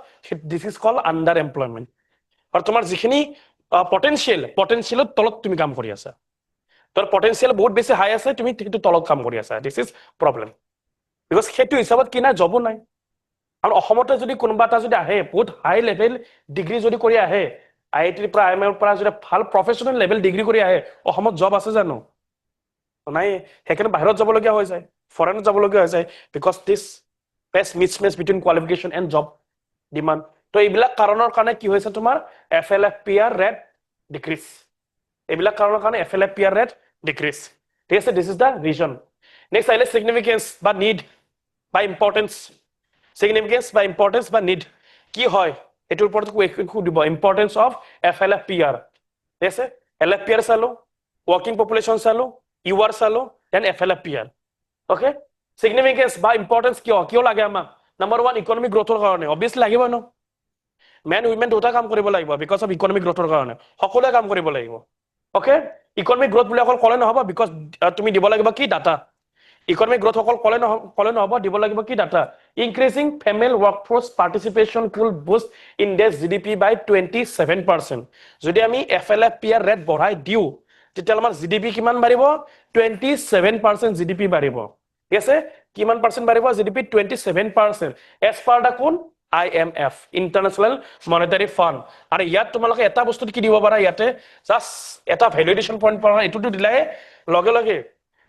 this is call under employment আৰু তোমাৰ যিখিনি পটেনশিয়েলত তলত তুমি কাম কৰি আছা তোৰ পটেনশিয়েল বহুত বেছি হাই আছে তুমি সেইটো তলত কাম কৰি আছা দিস ইজ প্ৰবলেম বিকজ সেইটো হিচাপত কি নাই জবো নাই আৰু অসমতে যদি কোনোবা এটা যদি আহে বহুত হাই লেভেল ডিগ্ৰী যদি কৰি আহে আইআইটিৰ পৰা আইএমৰ পৰা যদি ভাল প্ৰফেচনেল লেভেল ডিগ্ৰী কৰি আহে অসমত জব আছে জানো নাই সেইকাৰণে বাহিৰত যাবলগীয়া হৈ যায় ফৰেনত যাবলগীয়া হৈ যায় because this mismatch between qualification and job demand তো এইবিলাক কাৰণৰ কাৰণে কি হৈছে তোমাৰ FLFPR ৰেট ডিক্ৰিজ এইবিলাক কাৰণৰ কাৰণে FLFPR ৰেট ডিক্ৰিজ ঠিক আছে this is the reason next আহিলে চিগনিফিকেন্স বা নিড বা ইম্পৰ্টেন্স significance by importance বা need কি হয় এটোৰ ওপৰত সুধিব importance of FLFPR ঠিক আছে LFPR চালো working population চালো UR চালো then FLFPR okay significance বা importance কিয় লাগে আমাক number 1 economic growthৰ কাৰণে obviously লাগিব ন men women দুটা কাম কৰিব লাগিব because of economic growthৰ কাৰণে সকলোৱে কাম কৰিব লাগিব okay economic growth বুলি অকল ক'লে নহব because তুমি দিব লাগিব কি ডাটা economic growth অকল ক'লে নহব দিব লাগিব কি data increasing female workforce participation could boost India's GDP by 27% যদি আমি FLFPR ৰেট বঢ়াই দিও তেতিয়া আমাৰ GDP কিমান বাঢ়িব 27% GDP বাঢ়িব ঠিক আছে কিমান পাৰ্চেন্ট বাঢ়িব GDP 27% as per the কোন IMF International Monetary Fund আৰু ইয়াত তোমালোকে এটা বস্তু কি দিব পাৰা ইয়াতে জাস্ট এটা ভ্যালিডেশন পইণ্ট পাৰা এটোটো দিলাই লগে লগে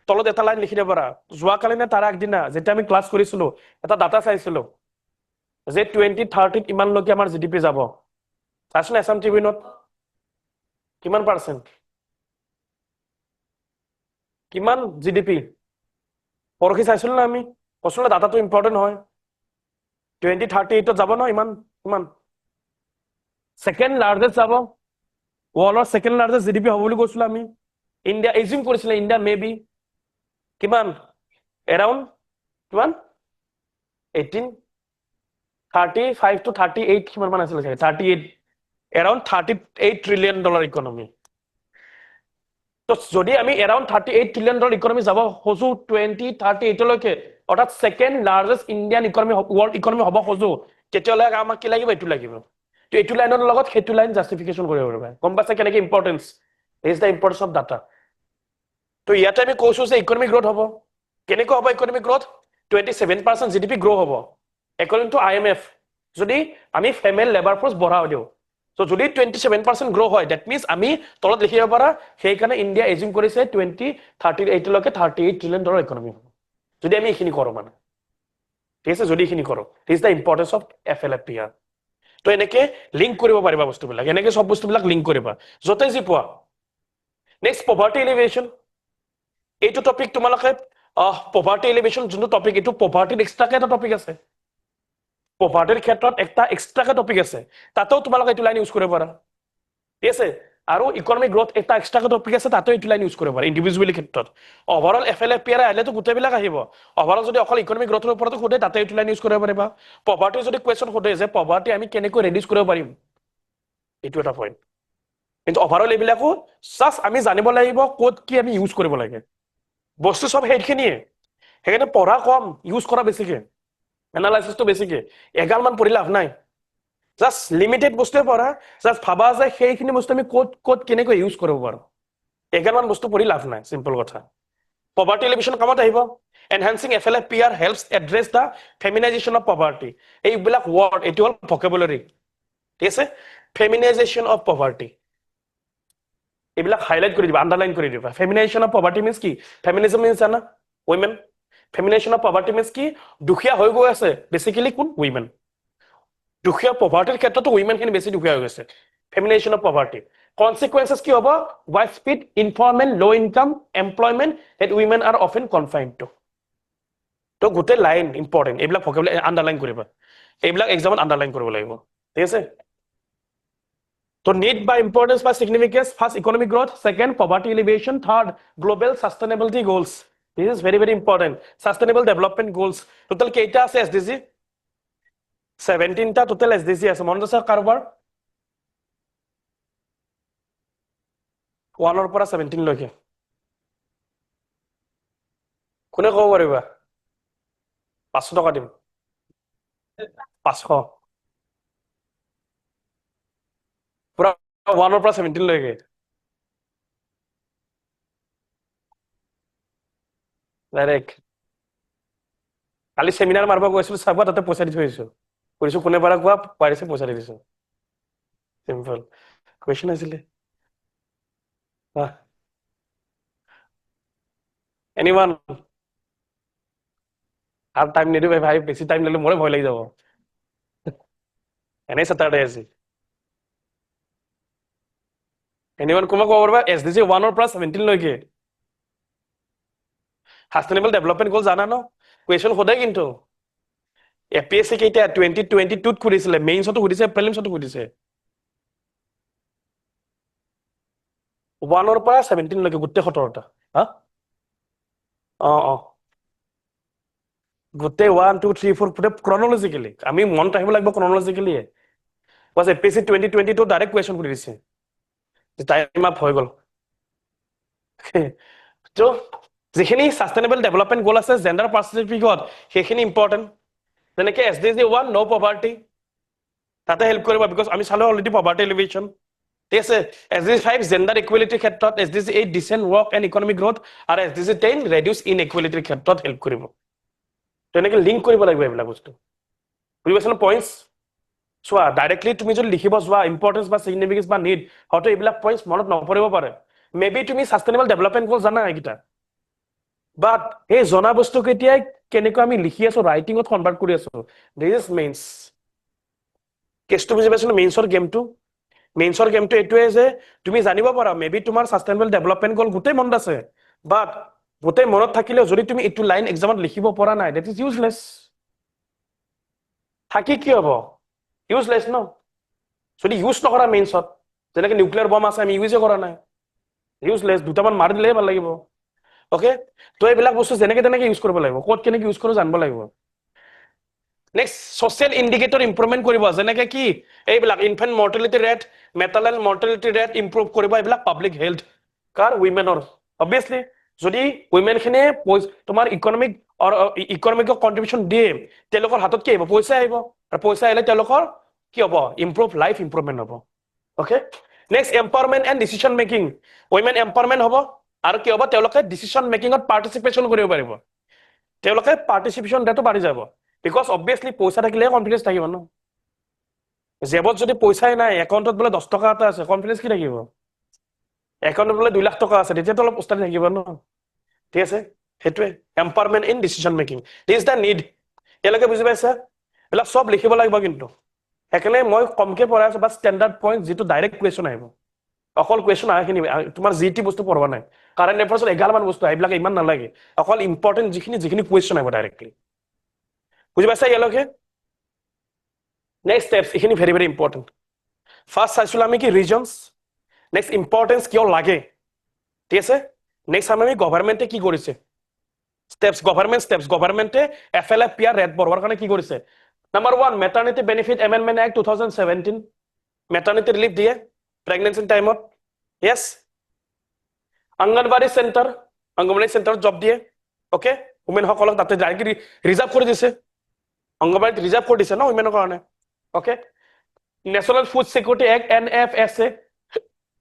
তলত এটা লাইন লিখি দিব পাৰা যোৱাকালি নে তাৰ আগদিনা যেতিয়া আমি ক্লাছ কৰিছিলো এটা ডাটা চাইছিলো যে 2030 ইমান লৈকে আমাৰ জিডিপি যাব চাইছোন আসাম ট্ৰিবিউনত কিমান পাৰ্চেন্ট কিমান জিডিপি পৰখি চাইছিলো না আমি কৈছিলো ডাটাটো ইম্পৰ্টেন্ট হয় 2038 ত যাব ন ইমান সেকেন্ড লাৰ্জেষ্ট যাব ওয়াৰ্ল্ডৰ সেকেন্ড লাৰ্জেষ্ট জিডিপি হ'ব বুলি কৈছিলো আমি ইন্ডিয়া এজিউম কৰিছিলে ইন্ডিয়া মেবি কিমান around কিমান 18 35 to 38 কিমান মান আছিল 38 around 38 trillion dollar economy তো যদি আমি around 38 trillion dollar economy যাব হজু 2038 লৈকে অৰ্থাৎ second largest Indian economy world economy হ'ব হজু কেতিয়ালে আমাক কি লাগিব এটু লাগিব তো এটু লাইনৰ লগত হেতু লাইন জাস্টিফিকেশন কৰিব পাৰিবা গম পাইছা কেনেকে importance is the importance of data তো ইয়াতে আমি কৈছো যে ইকোনমিক গ্ৰোথ হ'ব কেনেকৈ হ'ব ইকোনমিক গ্ৰোথ 27% জিডিপি গ্ৰো হ'ব according to IMF যদি আমি ফিমেল লেবাৰ ফোৰ্স বঢ়াও দিও সো যদি 27% গ্ৰো হয় দ্যাট মিন্স আমি তলত লিখিব পাৰা সেই কাৰণে ইন্ডিয়া এজিউম কৰিছে 2038 লৈকে 38 ট্ৰিলিয়ন ডলাৰ ইকোনমি হ'ব যদি আমি এখিনি কৰো মানে ঠিক আছে যদি এখিনি কৰো this da importance of FLFPR তো এনেকে লিংক কৰিব পাৰিবা বস্তুবিলাক এনেকে সব বস্তুবিলাক লিংক কৰিবা যতে যি পোৱা নেক্সট পভাৰ্টি এলিভেশন এইটো টপিক তোমালোকে পভাৰ্টি এলিভেশন যোনটো টপিক এইটো পভাৰ্টিৰ এক্সট্ৰাকে এটা টপিক আছে পভাৰ্টিৰ ক্ষেত্ৰত একটা এক্সট্ৰাকে টপিক আছে তাতেও তোমালোকে এইটো লাইন ইউজ কৰিব পাৰা ঠিক আছে আৰু ইকোনমিক গ্ৰোথ এটা এক্সট্ৰাকে টপিক আছে তাতেও এইটো লাইন ইউজ কৰিব পাৰা ইন্ডিভিজুৱেলি ক্ষেত্ৰত ওভাৰঅল FLFPR আহিলেতো গোটেইবিলাক আহিব ওভাৰঅল যদি অকল ইকোনমিক গ্ৰোথৰ ওপৰতে সোধে তাতে এইটো লাইন ইউজ কৰিব পাৰিবা পভাৰ্টি যদি কোৱেশ্চন সোধে যে পভাৰ্টি আমি কেনেকৈ ৰেডিউস কৰিব পাৰিম এইটো এটা পইণ্ট কিন্তু ওভাৰঅল এইবিলাকো জাস্ট আমি জানিব লাগিব ক'ত কি আমি ইউজ কৰিব লাগে বস্তু সব হেইখিনিয়ে সেইকাৰণে পঢ়া কম ইউজ কৰা বেছিকে এনালাইসিসটো বেছিকে এগাল মান পঢ়ি লাভ নাই জাস্ট লিমিটেড বস্তুৱে পঢ়া জাস্ট ভাবা যে সেইখিনি বস্তু আমি ক'ত কেনেকৈ ইউজ কৰিব পাৰো এগাল মান বস্তু পঢ়ি লাভ নাই সিম্পল কথা পভাৰ্টি এলিভেশন কামত আহিব enhancing FLFPR helps address the feminization of poverty এইবিলাক ওয়ার্ড এটো হল ভোকাবুলারি ঠিক আছে feminization of poverty এইবিলাক হাইলাইট কৰি দিবা আন্ডাৰলাইন কৰি দিবা feminization of poverty means কি feminism means না women feminization of poverty means কি দুখিয়া হৈ গৈ আছে বেসিক্যালি কোন women দুখিয়া পভাৰ্টিৰ ক্ষেত্ৰতো women খিনি বেছি দুখিয়া হৈ গৈছে feminization of poverty consequences কি হ'ব widespread informal low income employment that women are often confined to তো গোটে লাইন ইম্পৰ্টেন্ট এইবিলাক ভোকাবুলাৰি আন্ডাৰলাইন কৰিবা এইবিলাক এক্সামত আন্ডাৰলাইন কৰিব লাগিব ঠিক আছে তো need by importance by significance first economic growth second poverty alleviation third global sustainability goals this is very very important sustainable development goals total কেইটা আছে SDG 17 টা total SDG আছে মনত আছে কাৰোবাৰ 1 ৰ পৰা 17 লৈকে কোনে ক'ব পাৰিবা 500 টকা দিম 500 পুৰা 1 পৰা 17 লৈকে ডাইৰেক্ট কালি সেমিনাৰ মাৰিব গৈছিলো চাবা তাতে পইচা দি থৈ আহিছো কৰিছো কোনে পাৰা কোৱা পাৰিছে পইচা দি দিছো সিম্পল কুৱেশ্যন আছিলে এনিৱান আৰু টাইম নিদিবি ভাই বেছি টাইম ল'লে মোৰে ভয় লাগি যাব এনেই চেটাৰডে আজি এনিৱান কোনোবা ক'ব পাৰিবা SDG 1 পৰা 17 লৈকে সাষ্টেইনেবল ডেভেলপমেণ্ট গ'ল জানা ন কুৱেশ্যন সোধে কিন্তু APSC কেইটা 2022 ত সুধিছিলে মেইনছতো সুধিছে প্ৰিলিমছতো সুধিছে 1 পৰা 17 লৈকে গোটেই 17টা হা অ গোটেই 1 2 3 4 গোটেই ক্ৰনলজিকেলি আমি মনত ৰাখিব লাগিব ক্ৰনলজিকেলি বাছ APSC 2022 ডাইৰেক্ট কুৱেশ্যন সুধি দিছে টাইম আপ হৈ গ'ল তো যিখিনি সাষ্টেইনেবল ডেভেলপমেণ্ট গ'ল আছে জেণ্ডাৰ পাৰ্চপেক্টিভত সেইখিনি ইম্পৰ্টেণ্ট যেনেকে SDG 1 নো পভাৰ্টি তাতে হেল্প কৰিব বিকজ আমি চালো অলৰেডি পভাৰ্টি এলিভেশ্যন ঠিক আছে SDG 5 জেণ্ডাৰ ইকুৱেলিটিৰ ক্ষেত্ৰত SDG 8 decent work and economic growth আৰু SDG 10 ৰেডিউচ ইনইকুৱেলিটিৰ ক্ষেত্ৰত হেল্প কৰিব তেনেকে লিংক কৰিব লাগিব এইবিলাক বস্তু বুজি পাইছা পইণ্টছ চোৱা ডাইৰেক্টলি তুমি যদি লিখিব যোৱা ইম্পৰ্টেন্স বা চিগনিফিকেন্স বা নিড হয়তো এইবিলাক পইণ্টছ মনত নপৰিব পাৰে মেবি তুমি সাষ্টেইনেবল ডেভেলপমেণ্ট গ'ল জানা এইকেইটা বাট এই জনা বস্তু কেতিয়াই কেনেকৈ আমি লিখি আছো ৰাইটিঙত কনভাৰ্ট কৰি আছো দিছ ইজ মেইনছ কেছটো বুজি পাইছো মেইনছৰ গেমটো এইটোৱে যে তুমি জানিব পাৰা মেবি তোমাৰ সাষ্টেইনেবল ডেভেলপমেণ্ট গ'ল গোটেই মনত আছে বাট গোটেই মনত থাকিলেও যদি তুমি এইটো লাইন এক্সামত লিখিব পৰা নাই দেট ইজ ইউজলেছ থাকি কি হ'ব ইউজলেছ ন যদি ইউজ নকৰা মেইনছত যেনেকে নিউক্লিয়াৰ বম আছে আমি ইউজে কৰা নাই ইউজলেছ দুটামান মাৰি দিলেহে ভাল লাগিব ওকে তো এইবিলাক বস্তু যেনেকে তেনেকে ইউজ কৰিব লাগিব ক'ত কেনেকে ইউজ কৰিব জানিব লাগিব নেক্সট সোশ্যাল ইণ্ডিকেটৰ ইম্প্ৰুভমেণ্ট কৰিব যেনেকে কি এইবিলাক infant mortality rate maternal mortality rate improve কৰিব এইবিলাক পাব্লিক হেল্থ কাৰ উইমেনৰ অবভিয়াছলি যদি উইমেনখিনিয়ে তোমাৰ ইকনমিক কন্ট্ৰিবিউশ্যন দিয়ে তেওঁলোকৰ হাতত কি আহিব পইচা আহিব আৰু পইচা আহিলে তেওঁলোকৰ কি হ'ব ইম্প্ৰুভ লাইফ ইম্প্ৰুভমেণ্ট হ'ব okay next empowerment and decision making women empowerment হ'ব আৰু কি হ'ব তেওঁলোকে ডিচিশ্যন মেকিঙত পাৰ্টিচিপেশ্যন কৰিব পাৰিব তেওঁলোকে পাৰ্টিচিপেশ্যন ৰেটো বাঢ়ি যাব বিকজ অবভিয়াছলি পইচা থাকিলেহে কনফিডেন্স থাকিব ন জেবত যদি পইচাই নাই একাউণ্টত বোলে 10 টকা এটা আছে কনফিডেন্স কি থাকিব একাউণ্টত বোলে 2 লাখ টকা আছে তেতিয়াতো অলপ উস্তাদি থাকিব ন ঠিক আছে সেইটোৱে empowerment in decision making this is the need এতিয়ালৈকে বুজি পাইছা এইবিলাক চব লিখিব লাগিব কিন্তু সেইকাৰণে মই কমকে পঢ়াই আছো বা ষ্টেণ্ডাৰ্ড পইণ্ট যিটো ডাইৰেক্ট কুৱেশ্যন আহিব অকল কুৱেশ্যন আহেখিনি তোমাৰ যি টি বস্তু পঢ়বা নাই কাৰেণ্ট এফেয়াৰ্ছত 11 মান বস্তু এইবিলাক ইমান নালাগে অকল ইম্পৰ্টেণ্ট যিখিনি কুৱেশ্যন আহিব ডাইৰেক্টলি বুজি পাইছা ইয়ালৈকে নেক্সট ষ্টেপছ এইখিনি ভেৰি ভেৰি ইম্পৰ্টেণ্ট ফাৰ্ষ্ট চাইছিলোঁ আমি কি ৰিজনছ নেক্সট ইম্পৰ্টেন্স কিয় লাগে ঠিক আছে নেক্সট আমি গভৰ্ণমেণ্টে কি কৰিছে গভৰ্ণমেণ্টে FLFPR ৰেট বঢ়োৱাৰ কাৰণে কি কৰিছে number 1 maternity benefit amendment act 2017 maternity relief দিয়ে প্ৰেগনেন্সি টাইমত ইয়েছ অংগনবাড়ী চেণ্টাৰ জব দিয়ে ওকে উমেনসকলক তাতে ডাইৰেক্টলি ৰিজাৰ্ভ কৰি দিছে অংগনবাড়ীত ৰিজাৰ্ভ কৰি দিছে ন উমেনৰ কাৰণে okay national food security act NFSA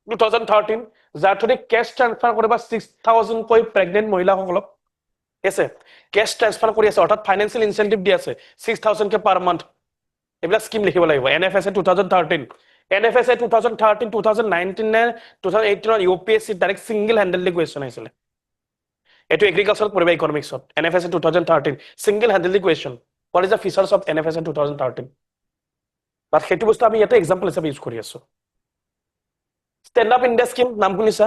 2013 যাৰ থ্ৰুদি কেছ ট্ৰান্সফাৰ কৰিব 6000 কৈ প্ৰেগনেন্ট মহিলাসকলক আছে কেছ ট্ৰান্সফাৰ কৰি আছে অৰ্থাৎ ফাইনেন্সিয়েল ইনচেন্টিভ দি আছে 6000 কে পাৰ মান্থ এইবিলাক স্কিম লিখিব লাগিব NFSA 2013 NFSA 2013 2019 নে 2018 UPSC direct single handedly question আহিছিলে এটো এগ্ৰিকালচাৰত পঢ়িবা ইকনমিক্সত NFSA 2013 single handedly question what is the features of NFSA 2013 but সেইটো বস্তু আমি ইয়াতে এক্সাম্পল হিচাপে ইউজ কৰি আছো ষ্টেণ্ড আপ ইণ্ডিয়া স্কিম নাম শুনিছা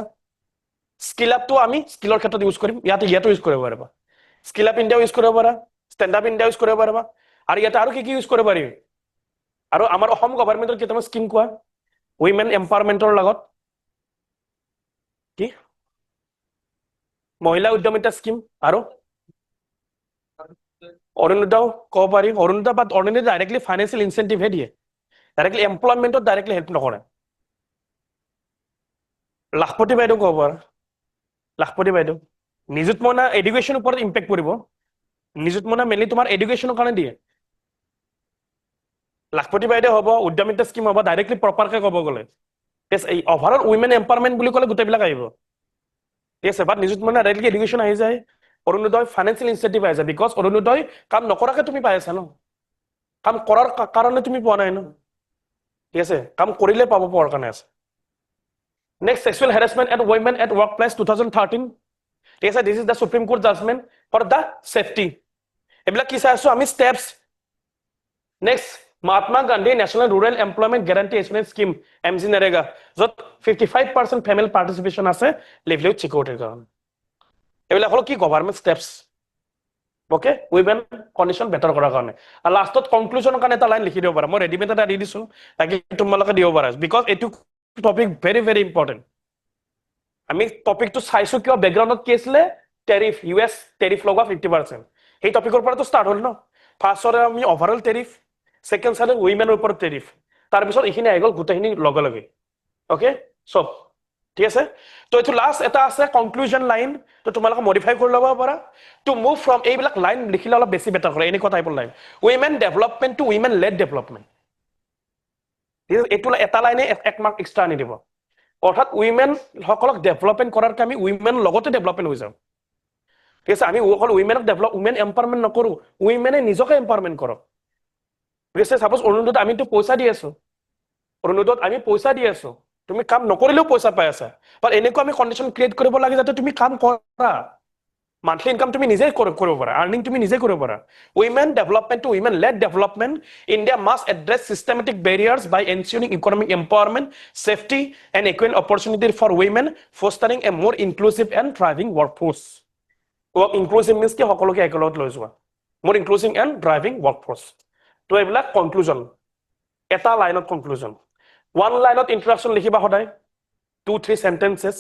স্কিল আপটো আমি স্কিলৰ ক্ষেত্ৰত ইউজ কৰিম ইয়াতে ইউজ কৰিব পাৰিবা স্কিল আপ ইণ্ডিয়া ইউজ কৰিব পাৰা ষ্টেণ্ড আপ ইণ্ডিয়া ইউজ কৰিব পাৰিবা আৰু ইয়াতে আৰু কি ইউজ কৰিব পাৰিম আৰু আমাৰ অসম গভৰ্ণমেণ্টৰ কেইটামান স্কিম কোৱা উইমেন এম্পাৱাৰমেণ্টৰ লগত কি মহিলা উদ্যমিতা স্কিম আৰু অৰুণোদয় ক'ব পাৰি অৰুণোদয় বাট অৰুণোদয় ডাইৰেক্টলি ফাইনেন্সিয়েল ইনচেন্টিভ হে দিয়ে ডাইৰেক্টলি এমপ্লয়মেণ্টত ডাইৰেক্টলি হেল্প নকৰে লাখপতি বাইদেউ ক'ব পাৰা লাখপতি বাইদেউ নিযুত মইনা এডুকেশ্যন ওপৰত ইম্পেক্ট পৰিব নিযুত মইনা মেইনলি তোমাৰ এডুকেশ্যনৰ কাৰণে দিয়ে লাখপতি বাইদেউ হ'ব উদ্যমিতা স্কিম হ'ব ডাইৰেক্টলি প্ৰপাৰকে ক'ব গ'লে এই অভাৰঅল উইমেন এম্পাৱাৰমেণ্ট বুলি ক'লে গোটেইবিলাক আহিব ঠিক আছে বাট নিযুত মইনা ডাইৰেক্টলি এডুকেশ্যন আহি যায় অৰুণোদয় ফাইনেন্সিয়েল ইনচেন্টিভ আহি যায় বিকজ অৰুণোদয় কাম নকৰাকে তুমি পাই আছা ন কাম কৰাৰ কাৰণে তুমি পোৱা নাই ন ঠিক আছে কাম কৰিলে পাব পোৱাৰ কাৰণে আছে next sexual harassment at women at work place 2013 ঠিক আছে this is the supreme court judgement for the safety এইবিলাক কি চাই আছো আমি steps next Mahatma Gandhi National Rural Employment Guarantee Assurance Scheme MG Narega যত 55% ফিমেল পাৰ্টিসিপেশন আছে লিভলিহুড সিকিউৰিটিৰ কাৰণে এইবিলাক হল কি government steps okay women condition better কৰাৰ কাৰণে আৰু লাষ্টত কনক্লুজনৰ কাৰণে এটা লাইন লিখি দিব পাৰা মই ৰেডিমেড এটা দি দিছো তাকি তোমালোকে দিব পাৰা বিকজ এটো টপিক ভেৰি ভেৰি ইম্পৰ্টেন্ট আমি টপিকটো চাইছো কিয় ব্যাকগ্ৰাউণ্ডত কি আছিল টেৰিফ ইউএছ টেৰিফ লগা 50% এই টপিকৰ পৰা তো ষ্টাৰ্ট হল ন ফাৰ্ষ্টৰে আমি ওভাৰঅল টেৰিফ সেকেন্ড সাইড উইমেনৰ ওপৰত টেৰিফ তাৰ পিছত এইখিনি আইগল গুটেখিনি লগে লগে ওকে সব ঠিক আছে তো এটো লাষ্ট এটা আছে কনক্লুজন লাইন তো তোমালোকে মডিফাই কৰি ল'ব পাৰা টু মুভ ফ্ৰম এইবিলাক লাইন লিখিলে অলপ বেছি বেটাৰ কৰে এনেকুৱা টাইপৰ line women development to women led development এটো এটা লাইনে এক মাৰ্ক এক্সট্ৰা আনি দিব অৰ্থাৎ উইমেন সকলক ডেভেলপমেন্ট কৰাৰ কাম উইমেন লগতে ডেভেলপমেন্ট হৈ যাও ঠিক আছে আমি অকল উইমেনক ডেভেলপ উইমেন এম্পাৱাৰমেন্ট নকৰো উইমেনে নিজকে এম্পাৱাৰমেন্ট কৰক ৰিসে সাপোজ অৰুণোদয় আমি তো পইচা দি আছো অৰুণোদয়ত আমি পইচা দি আছো তুমি কাম নকৰিলেও পইচা পাই আছা বাট এনেকুৱা আমি কন্ডিশন ক্ৰিয়েট কৰিব লাগে যাতে তুমি কাম কৰা মান্থলি ইনকাম তুমি নিজে কৰিব পাৰা আৰ্নিং তুমি নিজে কৰিব পাৰা women development to women led development India must address systematic barriers by ensuring economic empowerment safety and equal opportunity for women fostering a more inclusive and thriving workforce inclusive means কি সকলোকে একেলগত লৈ যোৱা মোৰ ইনক্লুসিভ এণ্ড ড্ৰাইভিং ৱৰ্কফোৰ্স তো এইবিলাক কনক্লুজন এটা লাইনত কনক্লুজন ওয়ান লাইনত ইন্ট্ৰোডাকশন লিখিবা সদায় 2-3 সেন্টেন্সেস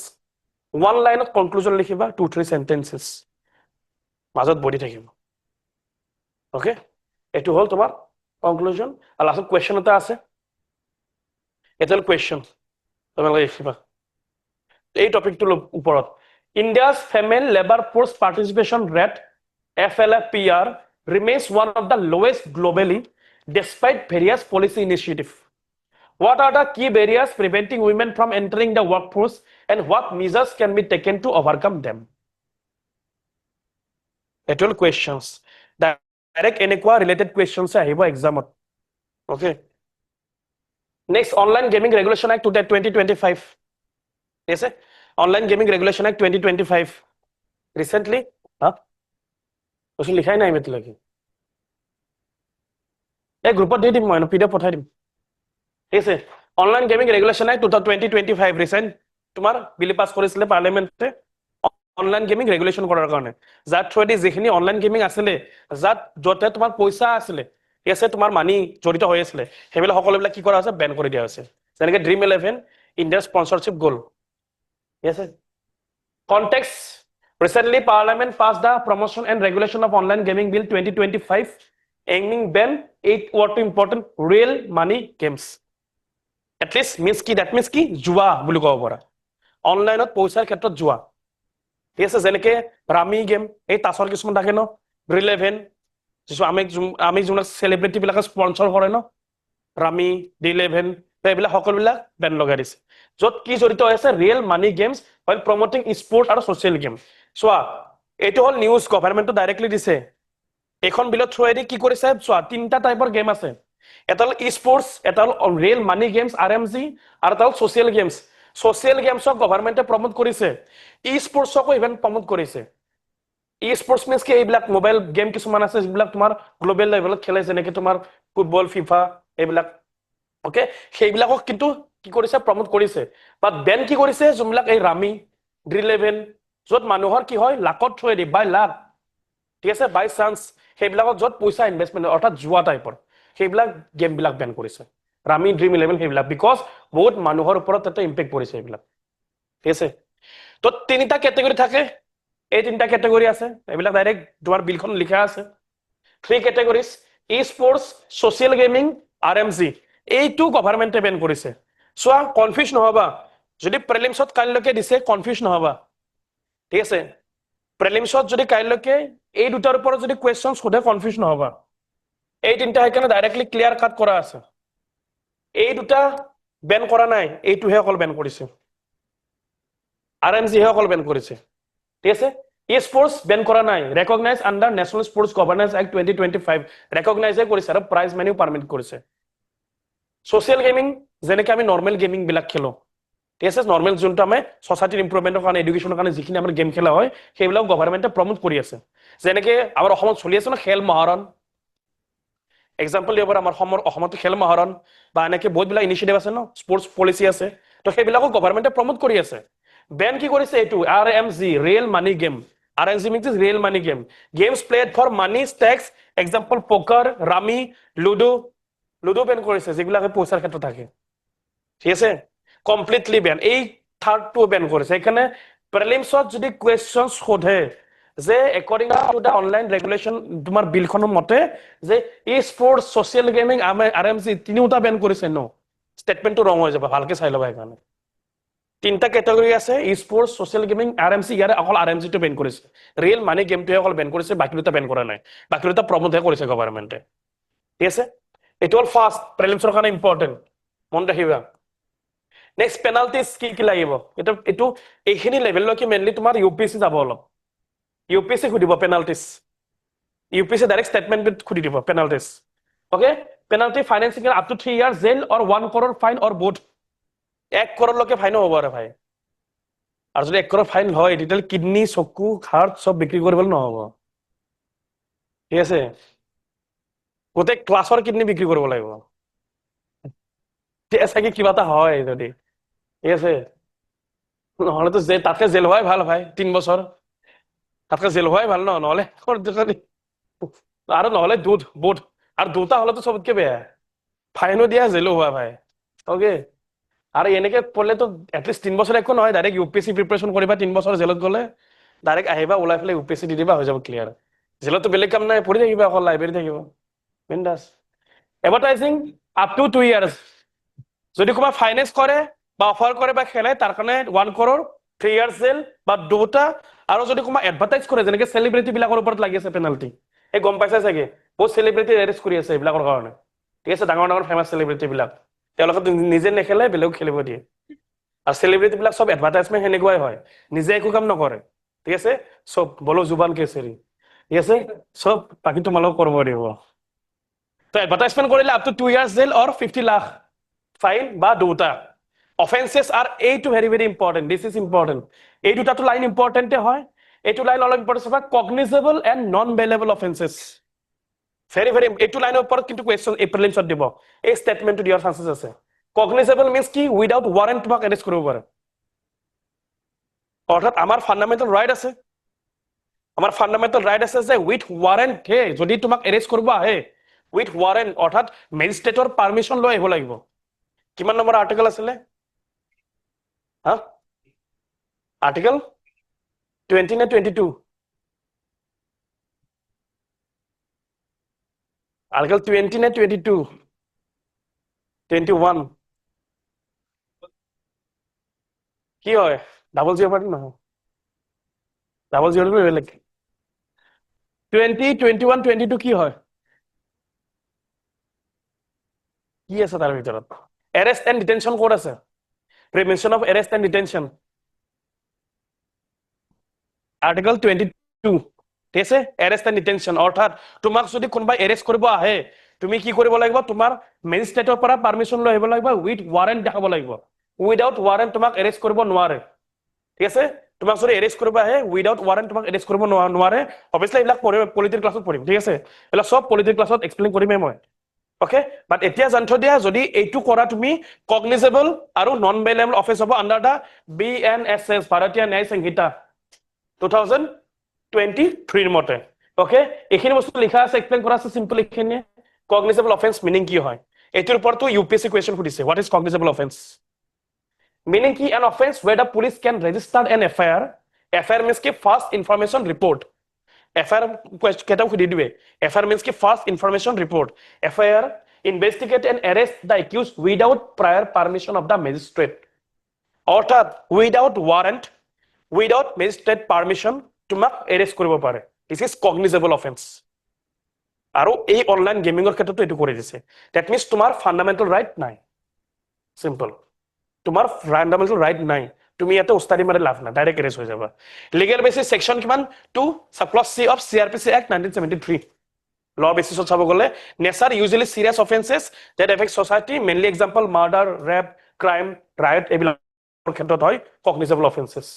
ওয়ান লাইনত কনক্লুজন লিখিবা 2-3 সেন্টেন্সেস মাজত বডি থাকিব ওকে এটো হল তোমাৰ কনক্লুজন আৰু লাষ্টত কোৱেশ্চন এটা আছে এটাল কোৱেশ্চন তোমালোকে লিখিবা এই টপিকটোৰ ওপৰত India's female labour force participation rate FLFPR remains one of the lowest globally despite various policy initiatives. What are the key barriers preventing women from entering the workforce and what measures can be taken to overcome them? Actual questions. Direct enekwa related questions ahibo exam. Okay. Next, Online Gaming Regulation Act 2025. Yes, sir? Online Gaming Regulation Act 2025. Recently, OC লিখাই নাই মেতলৈকে এই গ্ৰুপত দি দিম মই পিডিএফ পঠাই দিম ঠিক আছে online gaming regulation act 2025 recent তোমাৰ বিল পাস কৰিছিলে পাৰ্লিমেন্টে অনলাইন গেমিং ৰেগুলেশ্যন কৰাৰ কাৰণে যাৰ থ্ৰুদি যিখিনি অনলাইন গেমিং আছিলে যাত যতে তোমাৰ পইচা আছিলে এসে তোমাৰ মানি জড়িত হৈ আছিলে হেবিলাক সকলোবিলাক কি কৰা হৈছে বেন কৰি দিয়া হৈছে যেনেকৈ dream 11 India স্পন্সৰশিপ goal yes sir context recently parliament passed the promotion and regulation of online gaming bill 2025 aiming ban 8 what important real money games at least means ki that means ki jua বুলি কব পাৰা অনলাইনত পইচাৰ ক্ষেত্ৰত জুৱা ঠিক আছে যেনেকৈ ৰামি গেম এই তাছৰ কিছুমান থাকে ন ৰিলেভেন যিটো আমি যোন সেলিব্ৰিটি বিলাক স্পন্সৰ কৰে ন ৰামি ৰিলেভেন এইবিলাক সকলোবিলাক বেন লগাই দিছে যত কি জড়িত আছে ৰিয়েল মানি গেমছ while promoting sport আৰু social game সোয়া এটো হল নিউজ গভৰ্ণমেন্টটো ডাইৰেক্টলি দিছে এখন বিলত থ্ৰুয়েদি কি কৰিছে সোয়া তিনটা টাইপৰ গেম আছে এটা হল স্পোৰ্টস এটা হল ৰিয়েল মানি গেমছ RMG আৰু এটা হল social games social gamesক গভৰ্ণমেন্টে প্ৰমোট কৰিছে স্পোৰ্টসকো ইভেন্ট প্ৰমোট কৰিছে স্পোৰ্টস মিন্স কি এইবিলাক মোবাইল গেম কিছুমান আছে যিবিলাক তোমাৰ গ্লোবাল লেভেলত খেলে যেনেকৈ তোমাৰ ফুটবল ফিফা এইবিলাক ওকে সেইবিলাকক কিন্তু কি কৰিছে প্ৰমোট কৰিছে বাট বেন কি কৰিছে যোনবিলাক এই ৰামি ড্ৰিলেভেন যত মানুহৰ কি হয় লাখত থৈ দি বাই লাখ ঠিক আছে বাই চান্স সেইবিলাকত যত পইচা ইনভেষ্টমেন্ট অৰ্থাৎ জুৱা টাইপৰ সেইবিলাক গেম বিলাক বেন কৰিছে ৰামি ড্ৰিম 11 সেইবিলাক বিকজ বহুত মানুহৰ ওপৰত এটা ইম্পেক্ট পৰিছে এইবিলাক ঠিক আছে তো তিনিটা ক্যাটাগৰী থাকে এই তিনিটা ক্যাটাগৰী আছে এইবিলাক ডাইৰেক্ট তোমাৰ বিলখন লিখা আছে 3 ক্যাটাগৰীজ স্পোৰ্টস সোশ্যাল গেমিং RMG এইটো গভৰ্ণমেন্টে বেন কৰিছে সোয়া কনফিউজ নহবা যদি প্ৰিলিমছত কাইলৈকে দিছে কনফিউজ নহবা ঠিক আছে প্ৰিলিমছত যদি কাইলৈকে এই দুটাৰ ওপৰত যদি কুৱেশ্যন সোধে কনফিউজ নহবা এই তিনটা সেইকাৰণে ডাইৰেক্টলি ক্লিয়াৰ কাট কৰা আছে এই দুটা বেন কৰা নাই এইটোহে অকল বেন কৰিছে RMG হে অকল বেন কৰিছে ঠিক আছে ই স্পোৰ্টস বেন কৰা নাই recognise under national sports governance act 2025 recognise কৰিছে আৰু প্ৰাইজ মেনিউ পাৰমিট কৰিছে সোশ্যাল গেমিং যেনেকৈ আমি নৰ্মেল গেমিং বিলাক খেলো ঠিক আছে নৰ্মেল যোনটো আমি সোসাইটিৰ ইমপ্ৰুভমেন্টৰ কাৰণে এডুকেশ্যনৰ কাৰণে যিখিনি আমাৰ গেম খেলা হয় সেইবিলাক গভৰ্নমেন্টে প্ৰমোট কৰি আছে যেনেকৈ আমাৰ অসমত চলি আছে ন খেল মহাৰণ এক্সাম্পল দিব পাৰা আমাৰ অসমত খেল মহাৰণ বা এনেকৈ বহুতবিলাক ইনিচিয়েটিভ আছে ন স্পোৰ্টস পলিচি আছে তো সেইবিলাকো গভৰ্নমেন্টে প্ৰমোট কৰি আছে বেন কি কৰিছে এইটো RMG real money game RMG means is real money game games played for money stakes example poker rummy ludo Ben কৰিছে যেগুলাকে পইচাৰ ক্ষেত্ৰত থাকে ঠিক আছে কমপ্লিটলি বেন এই থাৰ্ডটো বেন কৰিছে এখানে প্ৰিলিমছত যদি কোৱেশ্চন সোধে যে according to the online regulation তোমাৰ বিলখনৰ মতে যে ই স্পোৰ্টস সোশ্যাল গেমিং RMG তিনিওটা বেন কৰিছে নো স্টেটমেন্টটো ৰং হৈ যাব ভালকে চাই লবা এখানে তিনটা ক্যাটাগৰি আছে ই স্পোৰ্টস সোশ্যাল গেমিং RMC ইয়াৰে অকল RMG টো বেন কৰিছে ৰিয়েল মানি গেমটোহে অকল বেন কৰিছে বাকি দুটা বেন কৰা নাই বাকি দুটা প্ৰমোটহে কৰিছে গভৰ্নমেন্টে ঠিক আছে এটো অল ফাৰ্স্ট প্ৰিলিমছৰ কাৰণে ইম্পৰ্টেন্ট মন ৰাখিবা নেক্সট পেনাল্টিজ কি লাগিব এটো এইখিনি লেভেললৈকে মেইনলি তোমাৰ UPSC যাব অলপ UPSC খুদিব পেনাল্টিজ UPSC ডাইৰেক্ট স্টেটমেন্ট খুদি দিব penalties okay penalty financing up to 3 years jail or 1 crore fine or both 1 crore লকে ফাইন হ'ব পাৰে ভাই আৰু যদি 1 crore ফাইন হয় ডিটেইল কিডনি চকু হাৰ্ট সব বিক্ৰী কৰিবলৈ নহব ঠিক আছে গোটেই ক্লাছৰ কিডনি বিক্ৰী কৰিব লাগিব ঠিক আছে কি কিবা এটা হয় যদি ঠিক আছে নহলে তো তাতকে জেল হয় ভাল ভাই 3 বছৰ তাতকে জেল হয় ভাল নহলে আৰু নহলে বোধ আৰু দুটা হলে তো সবতকে বেয়া ফাইনো দিয়া জেলো হোৱা ভাই ওকে আৰু এনেকে পড়লে তো এটলিস্ট 3 বছৰ একো নহয় ডাইৰেক্ট UPSC প্ৰিপাৰেচন কৰিবা 3 বছৰ জেলত গলে ডাইৰেক্ট আহিবা ওলাই ফেলে UPSC দি দিবা হৈ যাব ক্লিয়াৰ জেলতো বেলেগ কাম নাই পঢ়ি থাকিবা অকল লাইব্ৰেৰী থাকিব বিন্দাস এডভাৰটাইজিং আপ টু 2 ইয়াৰ্স যদি কোনোবা ফাইনেন্স কৰে বা অফাৰ কৰে বা খেলে তাৰ কাৰণে 1 crore 3 ইয়াৰ্স জেল বা দুটা আৰু যদি কোনোবা এডভাৰটাইজ কৰে যেনেকৈ সেলিব্ৰিটি বিলাকৰ ওপৰত লাগি আছে পেনাল্টি এই গম পাইছা চাগে বহুত সেলিব্ৰিটি এৰেষ্ট কৰি আছে এইবিলাকৰ কাৰণে ঠিক আছে ডাঙৰ ডাঙৰ ফেমাস সেলিব্ৰিটি বিলাক তেওঁলোকে নিজে নেখেলে বেলেগ খেলিব দিয়ে আৰু সেলিব্ৰিটি বিলাক সব এডভাৰটাইজমেন্ট হেনেকুৱাই হয় নিজে একো কাম নকৰে ঠিক আছে সব বলো জুবান কেসেৰি ঠিক আছে সব বাকি তোমালোক কৰিব দিব তো এডভাৰটাইজমেন্ট কৰিলে up to 2 years jail or 50 lakh fine বা দুটা অফেন্সেস আর এইটো very very important this is important এই দুটাটো লাইন ইম্পর্টেন্টে হয় এইটো লাইন অলপ ইম্পর্টেন্ট হয় cognizable and non bailable offences very very এইটো লাইনৰ ওপৰত কিন্তু কোৱেশ্চন এই প্ৰিলিমছত দিব এই স্টেটমেন্টটো দিয়াৰ চান্সেস আছে কগনিজেবল মিন্স কি উইদাউট ওয়াৰেন্ট তোমাক এৰেষ্ট কৰিব পাৰে অৰ্থাৎ আমাৰ ফান্ডামেন্টাল ৰাইট আছে আমাৰ ফান্ডামেন্টাল ৰাইট আছে যে উইথ ওয়াৰেন্ট হে যদি তোমাক এৰেষ্ট কৰিব আহে উইথ ওয়াৰেন্ট অৰ্থাৎ মেজিস্ট্ৰেটৰ পাৰমিশন লৈ আহিব লাগিব কিমান নম্বৰ আৰ্টিকেল আছিলে হা আৰ্টিকেল 20 নে 22 আর্টিকেল 20 নে 22 21 কি হয় ডাবল জিরো পার্টি নহয় ডাবল জিরো তো বেলেগ 20 21 22 কি হয় কি আছে তাৰ ভিতৰত এৰেষ্ট এণ্ড ডিটেনশন কোড আছে prevention of arrest and detention article 22 ঠিক আছে এৰেষ্ট এণ্ড ডিটেনশন অৰ্থাৎ তোমাক যদি কোনোবাই এৰেষ্ট কৰিব আহে তুমি কি কৰিব লাগিব তোমাৰ মেজিস্ট্ৰেটৰ পৰা পাৰমিশন লৈ আহিব লাগিব উইথ ওয়াৰেন্ট দেখাব লাগিব উইদাউট ওয়াৰেন্ট তোমাক এৰেষ্ট কৰিব নোৱাৰে ঠিক আছে তোমাক যদি এৰেষ্ট কৰিব আহে উইদাউট ওয়াৰেন্ট তোমাক এৰেষ্ট কৰিব নোৱাৰে অবভিয়াসলি এইবিলাক পলিটিকেল ক্লাছত পঢ়িম ঠিক আছে এইবিলাক সব পলিটিকেল ক্লাছত এক্সপ্লেইন কৰিমেই মই ওকে বাট এতিয়া জানি থৈ দিয়া যদি এইটো কৰা তুমি কগনিজেবল আৰু নন বেলেবল অফেন্স হ'ব আন্ডাৰ দা BNSS ভাৰতীয় ন্যায় সংহিতা 2023 মতে ওকে এইখিনি বস্তু লিখা আছে এক্সপ্লেইন কৰা আছে সিম্পল এইখিনি কগনিজেবল অফেন্স মিনিং কি হয় এটোৰ ওপৰতো UPSC কোৱেশ্চন সুধিছে what is cognizable offence meaning ki an offense where the police can register an FIR means ki first information report FIR keta khudi dibe FIR means ki first information report FIR investigate and arrest the accused without prior permission of the magistrate অর্থাৎ without warrant without magistrate permission তোমাক এৰেষ্ট কৰিব পাৰে দিস ইজ কগনিজেবল অফেন্স আৰু এই অনলাইন গেমিংৰ ক্ষেত্ৰতো এটো কৰি দিছে দ্যাট মিন্স তোমাৰ ফান্ডামেন্টাল ৰাইট নাই সিম্পল তোমাৰ ফান্ডামেন্টাল ৰাইট নাই তুমি ইয়াতে উস্তাদি মাৰে লাভ নাই ডাইৰেক্ট এৰেষ্ট হৈ যাবা লিগেল বেসিস সেকশন কিমান 2 subclause C of CRPC Act 1973 law basis of sabogole nature usually serious offenses that affect society mainly example murder rape crime riot ebilak khetrot hoy cognizable offenses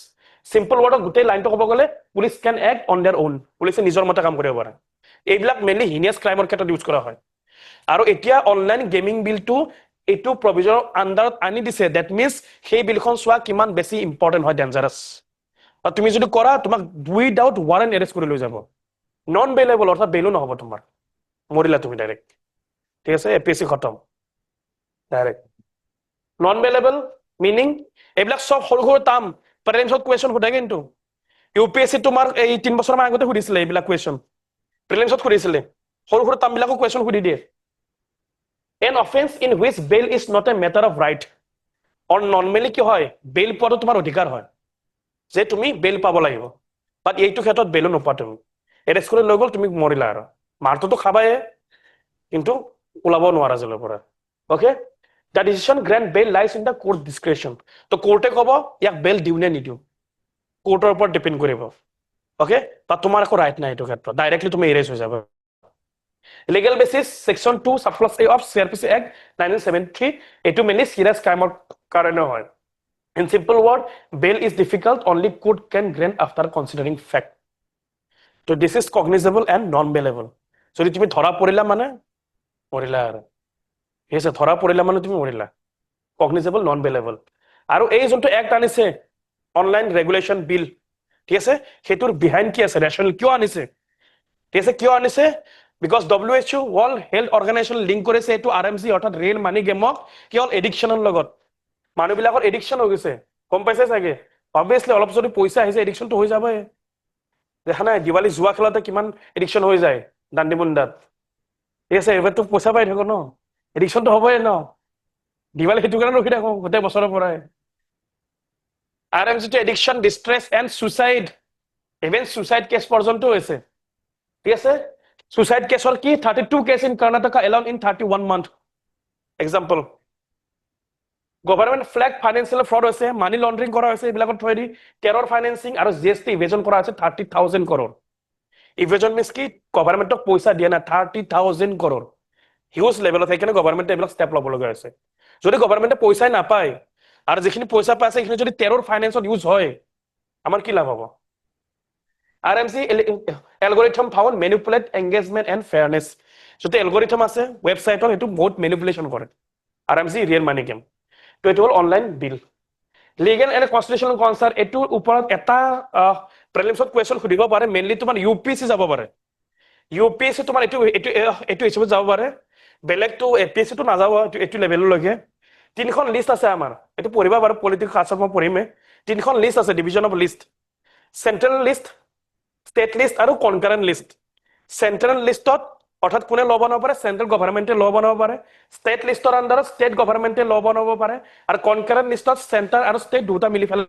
simple word gutei line to kobogole police can act on their own police nijor mata kam koribo pare ebilak mainly heinous crime or khetrot use kora hoy aru etia online gaming bill to etu provision under ani dise that means সেই বিলখন সোয়া কিমান বেছি ইম্পর্টেন্ট হয় ডেঞ্জারাস আর তুমি যদি করা তোমাক উইদাউট ওয়ারেন্ট এরেস্ট করে লৈ যাব নন বেলেবল অর্থাৎ বেলও নহব তোমার মরিলা তুমি ডাইরেক্ট ঠিক আছে APSC খতম ডাইরেক্ট নন বেলেবল মিনিং এইবিলাক সব সৰু সৰু টাৰ্ম প্ৰিলিমছত কোয়েশ্চন সোধে কিন্তু UPSC তোমাৰ এই 3 বছৰ মান আগতে সুধিছিল এইবিলাক কোয়েশ্চন প্ৰিলিমছত সুধিছিল সৰু সৰু টার্ম বিলাকো কোয়েশ্চন সুধি দিয়ে an offense in which bail is not a matter of right or normally কি হয় বেল পোৱাটো তোমাৰ অধিকাৰ হয় যে তুমি বেল পাব লাগিব বাট এইটো ক্ষেত্ৰত বেল নোপোৱা তুমি এৰেষ্ট কৰি লৈ গল তুমি মৰিলা আৰু মাৰটো খাবাই কিন্তু ওলাব নোৱাৰা জেলৰ পৰা okay the decision grant bail lies in the court discretion তো কোর্টে কব ইয়াক বেল দিউ নে নিদিউ কোর্টের উপর ডিপেন্ড কৰিব ওকে বা তোমাৰ একো ৰাইট নাই এইটো ক্ষেত্ৰত ডাইৰেক্টলি তুমি এৰেষ্ট হৈ যাবা legal basis section 2 subclause A of CRPC Act 1973 etu mainly serious crime or karone hoy in simple word bail is difficult only court can grant after considering fact so this is cognizable and non bailable যদি তুমি ধরা পড়িলা মানে মরিলা আর এসে ধরা পড়িলা মানে তুমি মরিলা cognizable non bailable আৰু এই যোনটো অ্যাক্ট আনিছে অনলাইন ৰেগুলেশন বিল ঠিক আছে হেতুৰ বিহাইন্ড কি আছে ৰেশনাল কিয় আনিছে ঠিক আছে কিয় আনিছে because WHO World Health Organization link করেছে এটো RMC অর্থাৎ রিয়েল মানি গেমক কি হল এডিকশনৰ লগত মানুহবিলাকৰ এডিকশন হৈ গৈছে কম পাইছে চাগে obviously অলপ যদি পইচা আহিছে এডিকশন তো হৈ যাবে দেখা নাই দিৱালী জুৱা খেলাতে কিমান এডিকশন হৈ যায় দান্ডি মুন্ডাত এসে এবাৰ তো পইচা পাই থাকো ন এডিকশন তো হবই ন দিৱালী হেতু কাৰণে ৰখি থাকো গোটেই বছৰৰ পৰাই RMC to addiction distress and suicide even suicide case পৰ্যন্ত হৈছে ঠিক আছে suicide case or key 32 case in Karnataka alone in 31 month example government flag financial fraud hoise money laundering kora hoise ebilakot thoi di terror financing aru GST evasion kora hoise 30,000 crore evasion means ki government ok poisa dia na 30,000 crore huge level of ekane government ebilak step lobo loga hoise jodi government e poisa na pai aru jekhini poisa paise ekhine jodi terror finance use hoy amar ki labh hobo RMC algorithm found manipulate engagement and fairness so the algorithm আছে website এটো বহুত manipulation করে RMC real money game তো এটো হল online bill legal and constitutional concern এটোৰ ওপৰত এটা প্ৰিলিমছত কোৱেশ্চন খুদিব পাৰে মেইনলি তোমাৰ UPSC যাব পাৰে UPSC তোমাৰ এটো হিচাপে যাব পাৰে বেলেগ তো APSC তো নাযাব এটো লেভেললৈকে তিনখন লিষ্ট আছে আমাৰ এটো পঢ়িবা বাৰু পলিটিক্স খাছৰ মই পঢ়িমে তিনখন লিষ্ট আছে division of list central list state list আৰু concurrent list central listot অৰ্থাৎ কোনে ল বনাব পাৰে সেন্ট্ৰাল গভৰ্নমেন্টে ল বনাব পাৰে স্টেট লিষ্টৰ আন্ডাৰত স্টেট গভৰ্নমেন্টে ল বনাব পাৰে আৰু concurrent listত সেন্টাৰ আৰু স্টেট দুটা মিলি ফেলে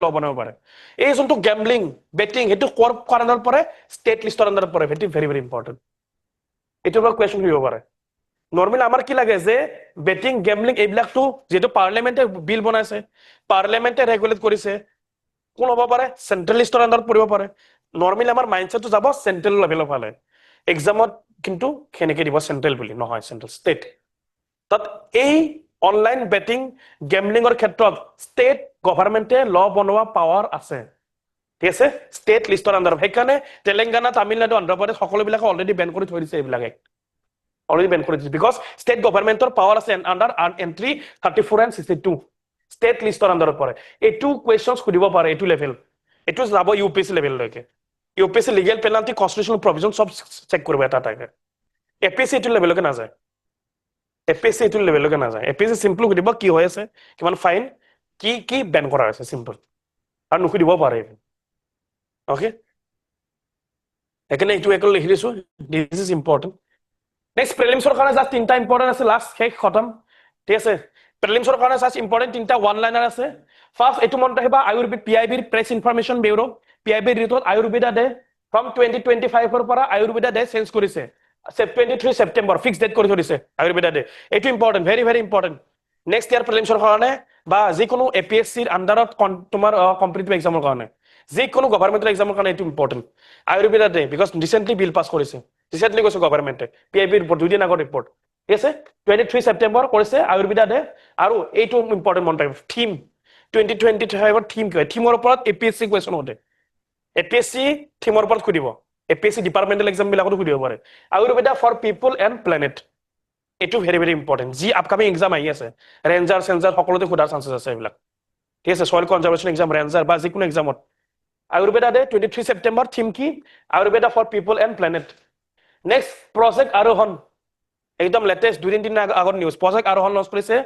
ল বনাব পাৰে এই যোনটো গ্যাম্বলিং বেটিং এটো কোৰ আন্ডাৰত পৰে স্টেট লিষ্টৰ আন্ডাৰত পৰে ভেৰি ভেৰি ভেৰি ইম্পৰ্টেন্ট এটো বা কোৱেশ্চন দিব পাৰে নৰমালি আমাৰ কি লাগে যে বেটিং গ্যাম্বলিং এইবিলাক তো যেটো পাৰ্লামেন্টে বিল বনাইছে পাৰ্লামেন্টে ৰেগুলেট কৰিছে কোন হ'ব পাৰে সেন্ট্ৰাল লিষ্টৰ আন্ডাৰত পৰিব পাৰে নৰমালি আমাৰ মাইন্ডসেট তো যাব সেন্ট্ৰাল লেভেলৰ ফালে এক্সামত কিন্তু কেনেকে দিব সেন্ট্ৰাল বুলি নহয় সেন্ট্ৰাল স্টেট তাত এই অনলাইন বেটিং গেমলিংৰ ক্ষেত্ৰত স্টেট গভৰ্নমেন্টে ল বনোৱা পাৱাৰ আছে ঠিক আছে স্টেট লিষ্টৰ আন্ডাৰত সেইকাৰণে তেলেঙ্গানা তামিলনাডু অন্ধ্ৰপ্ৰদেশ সকলোবিলাক অলৰেডি বেন কৰি থৈ দিছে এইবিলাক অলৰেডি বেন কৰি দিছে বিকজ স্টেট গভৰ্নমেন্টৰ পাৱাৰ আছে আন্ডাৰ এন্ট্ৰি 34 and 62 স্টেট লিষ্টৰ আন্ডাৰত পৰে এটু কোৱেশ্চনছ খুদিব পাৰে এটু লেভেল এটু যাব UPSC লেভেল লৈকে UPSC legal penalty constitutional provision সব চেক কৰিব এটা টাকে APSC এটু লেভেলকে না যায় APSC এটু লেভেলকে না যায় APSC সিম্পল কৰিব কি হৈ আছে কিমান ফাইন কি বেন কৰা আছে সিম্পল আৰু নুখুদিব পাৰে ওকে এখানে একটু একল লিখি দিছো দিস ইজ ইম্পৰ্টেন্ট নেক্সট প্ৰিলিমসৰ কাৰণে জাস্ট তিনটা ইম্পৰ্টেন্ট আছে লাস্ট শেষ খতম ঠিক আছে প্ৰিলিমসৰ কাৰণে জাস্ট ইম্পৰ্টেন্ট তিনটা ওয়ান লাইনাৰ আছে ফাৰ্স্ট এটু মনত ৰাখিবা আইউৰবি PIB press information bureau PIB ৰিটত আয়ুৰ্বেদা ডে from 2025 ৰ পৰা আয়ুৰ্বেদা ডে চেঞ্জ কৰিছে 23 September ফিক্স ডেট কৰি থৈছে আয়ুৰ্বেদা ডে এটো important very very important next ইয়াৰ প্ৰিলিমছৰ কাৰণে বা যিকোনো APSC ৰ আন্ডাৰত তোমাৰ কম্পিটিটিভ এক্সামৰ কাৰণে যিকোনো গভৰ্ণমেন্টৰ এক্সামৰ কাৰণে এটো important Ayurveda day because recently bill pass কৰিছে ৰিসেন্টলি কৈছে গভৰ্ণমেন্টে PIB ৰিপৰ্ট দুদিন আগৰ ৰিপৰ্ট ঠিক আছে 23 September কৰিছে আয়ুৰ্বেদা ডে আৰু এইটো ইম্পৰ্টেন্ট মন ৰাখিব থিম 2025 ৰ থিম কি হয় থিমৰ ওপৰত APSC কোৱেশ্চন হতে APSC থিমৰ ওপৰত খুদিব APSC ডিপাৰ্টমেন্টাল এক্সাম বিলাকতো খুদিব পাৰে Ayurveda for people and planet এটো ভেৰি ভেৰি ইম্পৰ্টেন্ট জি আপকামিং এক্সাম আহি আছে ৰেঞ্জাৰ সেন্সাৰ সকলোতে খুদাৰ চান্সেস আছে এইবিলাক ঠিক আছে সয়েল কনজাৰভেশ্যন এক্সাম ৰেঞ্জাৰ বা যিকোনো এক্সামত আয়ুৰ্বেদা ডে 23 September থিম কি Ayurveda for people and planet next project Aarohan একদম লেটেস্ট দুদিন দিন আগৰ নিউজ প্ৰজেক্ট আৰোহণ লঞ্চ কৰিছে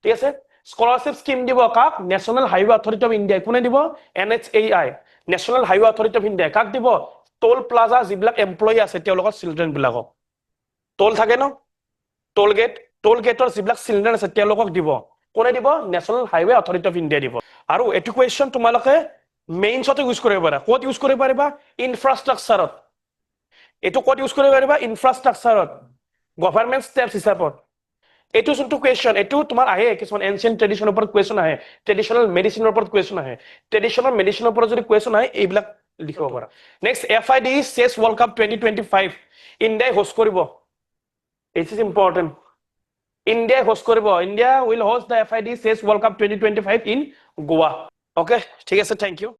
ঠিক আছে স্কলাৰশিপ স্কিম দিব কাক national highway authority of India কোনে দিব NHAI national highway authority of India কাক দিব টোল প্লাজা যিবিলাক এমপ্লয়ী আছে তেওঁলোকৰ চিলড্ৰেন বিলাকক টোল থাকে ন টোল গেটৰ যিবিলাক চিলড্ৰেন আছে তেওঁলোকক দিব কোনে দিব national highway authority of India দিব আৰু এটো কোৱেশ্চন তোমালোকে মেইনছতে ইউজ কৰিব পাৰা ক'ত ইউজ কৰিব পাৰিবা ইনফ্ৰাষ্ট্ৰাকচাৰত এটো ক'ত ইউজ কৰিব পাৰিবা ইনফ্ৰাষ্ট্ৰাকচাৰত গভৰ্ণমেন্ট স্টেপছ হিচাপত এটো যোনটো কোৱেশ্চন এটো তোমাৰ আহে কিছুমান এনশিয়েন্ট ট্ৰেডিশনৰ ওপৰত কোৱেশ্চন আহে ট্ৰেডিশনাল মেডিচিনৰ ওপৰত কোৱেশ্চন আহে ট্ৰেডিশনাল মেডিচিনৰ ওপৰত যদি কোৱেশ্চন আহে এইবিলাক লিখিব পাৰা next FID chess world cup 2025 ইণ্ডিয়াই হোষ্ট কৰিব ইট ইজ ইম্পৰ্টেন্ট ইণ্ডিয়াই হোষ্ট কৰিব India will host the FID chess world cup 2025 in Goa okay ঠিক আছে থ্যাংক ইউ